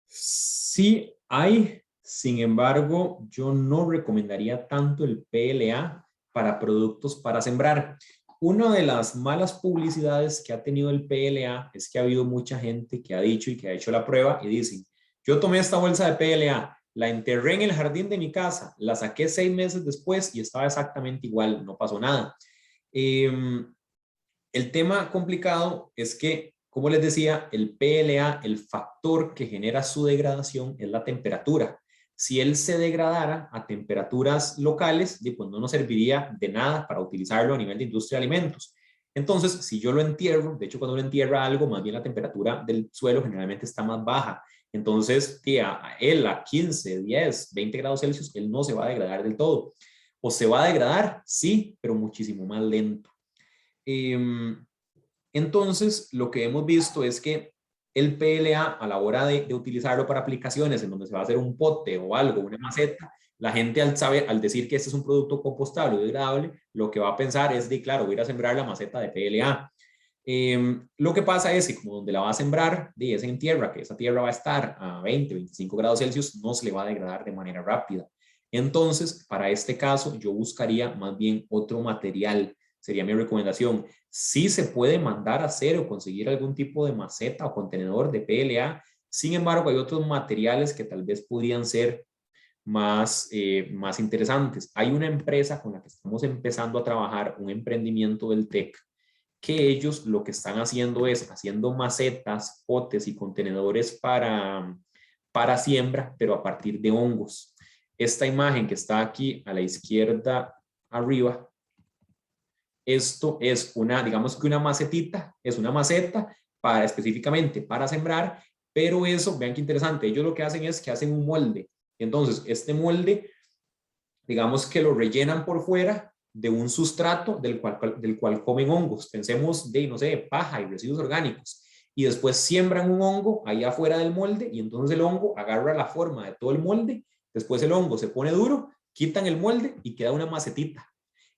S2: Sí hay, sin embargo, yo no recomendaría tanto el PLA para productos para sembrar. Una de las malas publicidades que ha tenido el PLA es que ha habido mucha gente que ha dicho y que ha hecho la prueba y dicen, yo tomé esta bolsa de PLA, la enterré en el jardín de mi casa, la saqué 6 meses después y estaba exactamente igual, no pasó nada. El tema complicado es que, como les decía, el PLA, el factor que genera su degradación es la temperatura. Si él se degradara a temperaturas locales, pues no nos serviría de nada para utilizarlo a nivel de industria de alimentos. Entonces, si yo lo entierro, de hecho cuando uno entierra algo, más bien la temperatura del suelo generalmente está más baja. Entonces, él a 15, 10, 20 grados Celsius, él no se va a degradar del todo. O se va a degradar, sí, pero muchísimo más lento. Entonces, lo que hemos visto es que el PLA a la hora de utilizarlo para aplicaciones en donde se va a hacer un pote o algo, una maceta, la gente al decir que este es un producto compostable o degradable, lo que va a pensar es de, claro, voy a ir a sembrar la maceta de PLA. Lo que pasa es que como donde la va a sembrar es en tierra, que esa tierra va a estar a 20, 25 grados Celsius, no se le va a degradar de manera rápida. Entonces, para este caso, yo buscaría más bien otro material. Sería mi recomendación. Sí se puede mandar a hacer o conseguir algún tipo de maceta o contenedor de PLA. Sin embargo, hay otros materiales que tal vez podrían ser más interesantes. Hay una empresa con la que estamos empezando a trabajar, un emprendimiento del TEC, que ellos lo que están haciendo es haciendo macetas, potes y contenedores para siembra, pero a partir de hongos. Esta imagen que está aquí a la izquierda arriba, esto es una, digamos que una macetita, es una maceta específicamente para sembrar, pero eso, vean qué interesante, ellos lo que hacen es que hacen un molde. Entonces, este molde, digamos que lo rellenan por fuera de un sustrato del cual comen hongos. Pensemos de, no sé, paja y residuos orgánicos. Y después siembran un hongo ahí afuera del molde y entonces el hongo agarra la forma de todo el molde. Después el hongo se pone duro, quitan el molde y queda una macetita.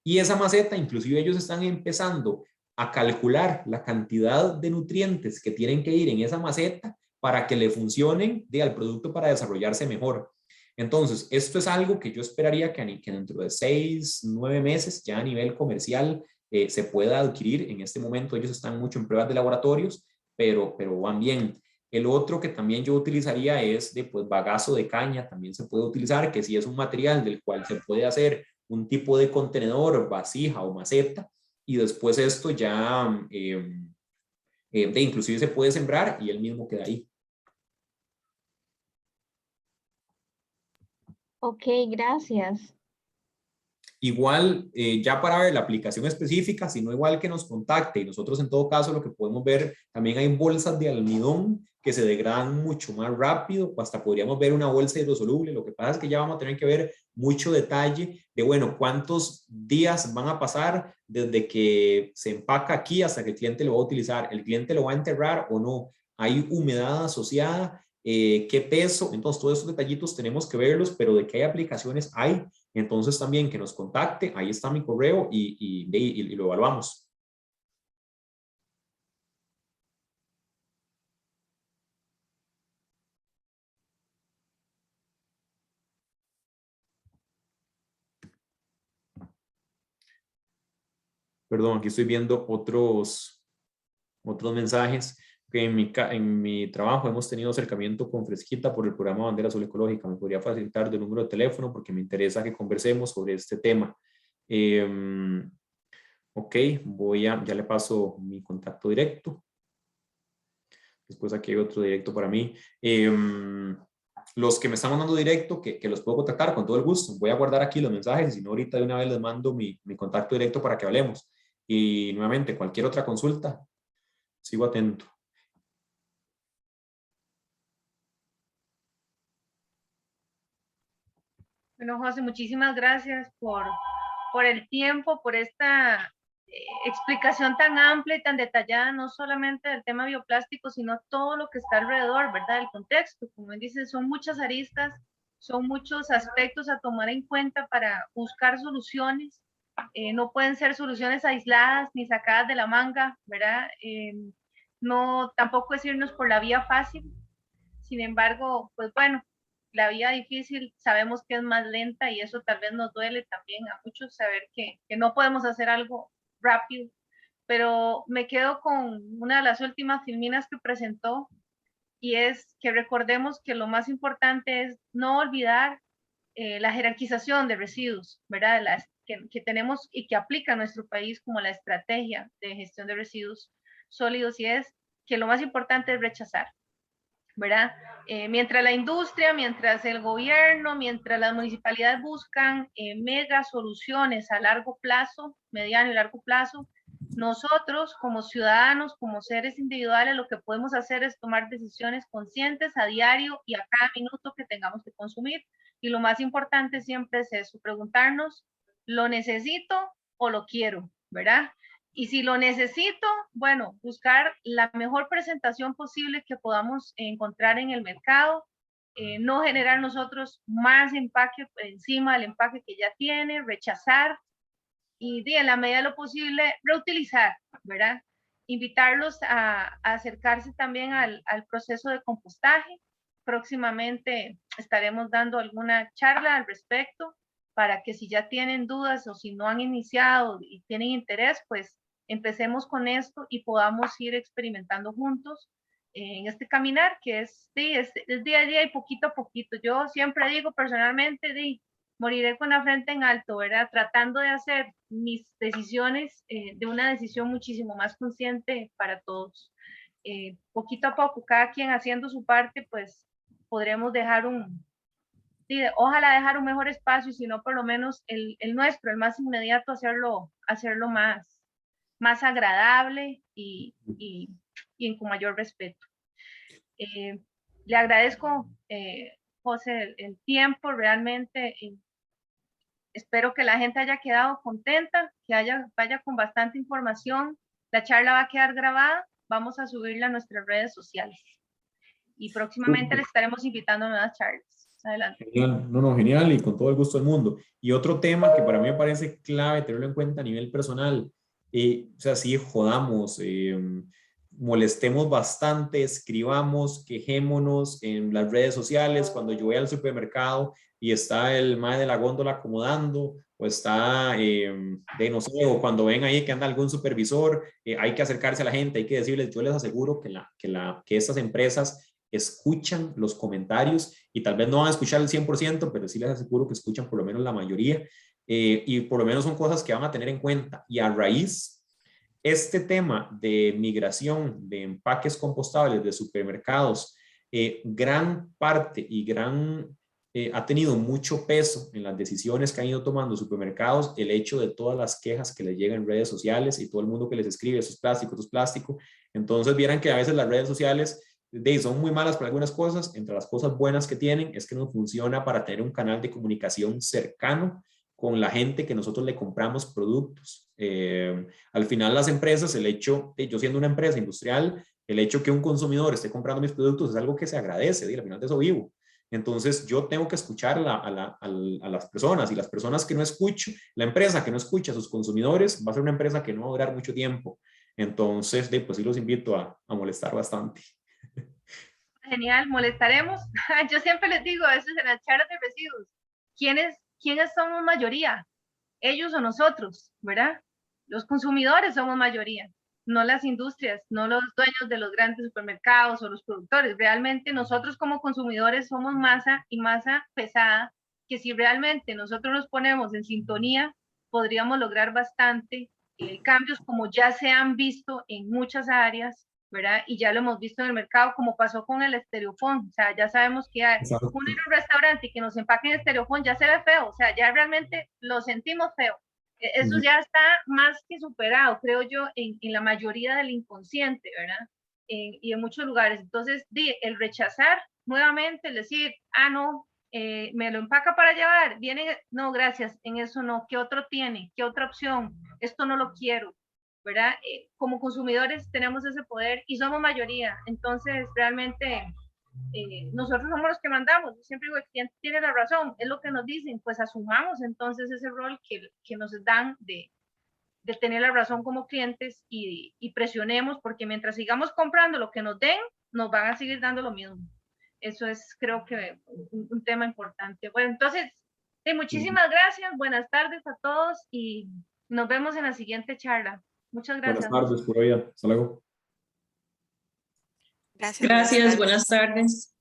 S2: Y esa maceta, inclusive ellos están empezando a calcular la cantidad de nutrientes que tienen que ir en esa maceta para que le funcionen al producto para desarrollarse mejor. Entonces, esto es algo que yo esperaría que dentro de 6, 9 meses ya a nivel comercial se pueda adquirir. En este momento ellos están mucho en pruebas de laboratorios, pero van bien. El otro que también yo utilizaría es pues, bagazo de caña, también se puede utilizar, que sí es un material del cual se puede hacer un tipo de contenedor, vasija o maceta, y después esto ya inclusive se puede sembrar y él mismo queda ahí.
S5: Ok, gracias.
S2: Igual, ya para ver la aplicación específica, si no igual que nos contacte y nosotros en todo caso lo que podemos ver, también hay bolsas de almidón que se degradan mucho más rápido o hasta podríamos ver una bolsa hidrosoluble. Lo que pasa es que ya vamos a tener que ver mucho detalle de, bueno, cuántos días van a pasar desde que se empaca aquí hasta que el cliente lo va a utilizar. ¿El cliente lo va a enterrar o no? ¿Hay humedad asociada? ¿Qué peso? Entonces todos esos detallitos tenemos que verlos, pero de qué aplicaciones hay. Entonces también que nos contacte, ahí está mi correo y lo evaluamos. Perdón, aquí estoy viendo otros mensajes. Que en mi trabajo hemos tenido acercamiento con Fresquita por el programa Bandera Azul Ecológica. ¿Me podría facilitar el número de teléfono? Porque me interesa que conversemos sobre este tema. Ok, ya le paso mi contacto directo. Después aquí hay otro directo para mí. Los que me están mandando directo, que los puedo contactar con todo el gusto. Voy a guardar aquí los mensajes y si no, ahorita de una vez les mando mi contacto directo para que hablemos. Y nuevamente, cualquier otra consulta, sigo atento.
S1: Bueno, José, muchísimas gracias por el tiempo, por esta explicación tan amplia y tan detallada, no solamente del tema bioplástico, sino todo lo que está alrededor, ¿verdad? El contexto, como dices, son muchas aristas, son muchos aspectos a tomar en cuenta para buscar soluciones. No pueden ser soluciones aisladas ni sacadas de la manga, ¿verdad? No, tampoco es irnos por la vía fácil. Sin embargo, pues bueno, la vía difícil sabemos que es más lenta y eso tal vez nos duele también a muchos saber que no podemos hacer algo rápido, pero me quedo con una de las últimas filminas que presentó y es que recordemos que lo más importante es no olvidar la jerarquización de residuos, ¿verdad? Que tenemos y que aplica nuestro país como la estrategia de gestión de residuos sólidos y es que lo más importante es rechazar, ¿verdad? Mientras la industria, mientras el gobierno, mientras las municipalidades buscan mega soluciones a largo plazo, mediano y largo plazo, nosotros como ciudadanos, como seres individuales, lo que podemos hacer es tomar decisiones conscientes a diario y a cada minuto que tengamos que consumir. Y lo más importante siempre es eso, preguntarnos, ¿lo necesito o lo quiero? ¿Verdad? Y si lo necesito, bueno, buscar la mejor presentación posible que podamos encontrar en el mercado, no generar nosotros más empaque encima del empaque que ya tiene, rechazar y en la medida de lo posible reutilizar, ¿verdad? Invitarlos a acercarse también al proceso de compostaje. Próximamente estaremos dando alguna charla al respecto para que si ya tienen dudas o si no han iniciado y tienen interés, pues empecemos con esto y podamos ir experimentando juntos en este caminar que es día a día y poquito a poquito. Yo siempre digo personalmente, moriré con la frente en alto, ¿verdad? Tratando de hacer mis decisiones de una decisión muchísimo más consciente para todos. Poquito a poco, cada quien haciendo su parte, pues podremos dejar ojalá dejar un mejor espacio, y si no, por lo menos el nuestro, el más inmediato, hacerlo más agradable y con mayor respeto. Le agradezco, José, el tiempo realmente. Espero que la gente haya quedado contenta, que vaya con bastante información. La charla va a quedar grabada, vamos a subirla a nuestras redes sociales. Y próximamente les estaremos invitando a nuevas charlas. Adelante.
S2: Genial, no, genial y con todo el gusto del mundo. Y otro tema que para mí me parece clave tenerlo en cuenta a nivel personal, o sea, sí, jodamos, molestemos bastante, escribamos, quejémonos en las redes sociales, cuando yo voy al supermercado y está el mae de la góndola acomodando, o está, no sé, o cuando ven ahí que anda algún supervisor, hay que acercarse a la gente, hay que decirles, yo les aseguro que estas empresas escuchan los comentarios y tal vez no van a escuchar el 100%, pero sí les aseguro que escuchan por lo menos la mayoría, y por lo menos son cosas que van a tener en cuenta. Y a raíz, este tema de migración de empaques compostables de supermercados, gran parte y ha tenido mucho peso en las decisiones que han ido tomando supermercados, el hecho de todas las quejas que les llegan en redes sociales y todo el mundo que les escribe, eso es plástico. Entonces vieran que a veces las redes sociales son muy malas para algunas cosas. Entre las cosas buenas que tienen es que nos funciona para tener un canal de comunicación cercano con la gente que nosotros le compramos productos. Al final las empresas, el hecho, yo siendo una empresa industrial, el hecho que un consumidor esté comprando mis productos es algo que se agradece, al final de eso vivo. Entonces yo tengo que escuchar a las personas, y las personas que no escucho, la empresa que no escucha a sus consumidores va a ser una empresa que no va a durar mucho tiempo. Entonces, pues sí los invito a molestar bastante.
S1: Genial, molestaremos. Yo siempre les digo a veces en las charlas de residuos, ¿quiénes somos mayoría? Ellos o nosotros, ¿verdad? Los consumidores somos mayoría, no las industrias, no los dueños de los grandes supermercados o los productores. Realmente nosotros como consumidores somos masa, y masa pesada, que si realmente nosotros nos ponemos en sintonía, podríamos lograr bastante cambios como ya se han visto en muchas áreas, ¿verdad? Y ya lo hemos visto en el mercado, como pasó con el estereofón. O sea, ya sabemos que hay un restaurante que nos empaquen estereofón, ya se ve feo, o sea, ya realmente lo sentimos feo. Eso ya está más que superado, creo yo, en la mayoría del inconsciente, ¿verdad? Y en muchos lugares. Entonces, el rechazar nuevamente, el decir, no, me lo empaca para llevar, viene, no, gracias, en eso no, ¿qué otro tiene? ¿Qué otra opción? Esto no lo quiero, ¿verdad? Como consumidores tenemos ese poder y somos mayoría, entonces realmente nosotros somos los que mandamos. Yo siempre digo, el cliente tiene la razón, es lo que nos dicen, pues asumamos entonces ese rol que nos dan de tener la razón como clientes y presionemos, porque mientras sigamos comprando lo que nos den, nos van a seguir dando lo mismo. Eso es, creo que, un tema importante. Bueno, entonces, muchísimas gracias, buenas tardes a todos y nos vemos en la siguiente charla. Muchas gracias.
S2: Buenas tardes, por hoy. Hasta luego.
S6: Gracias,
S7: Buenas tardes.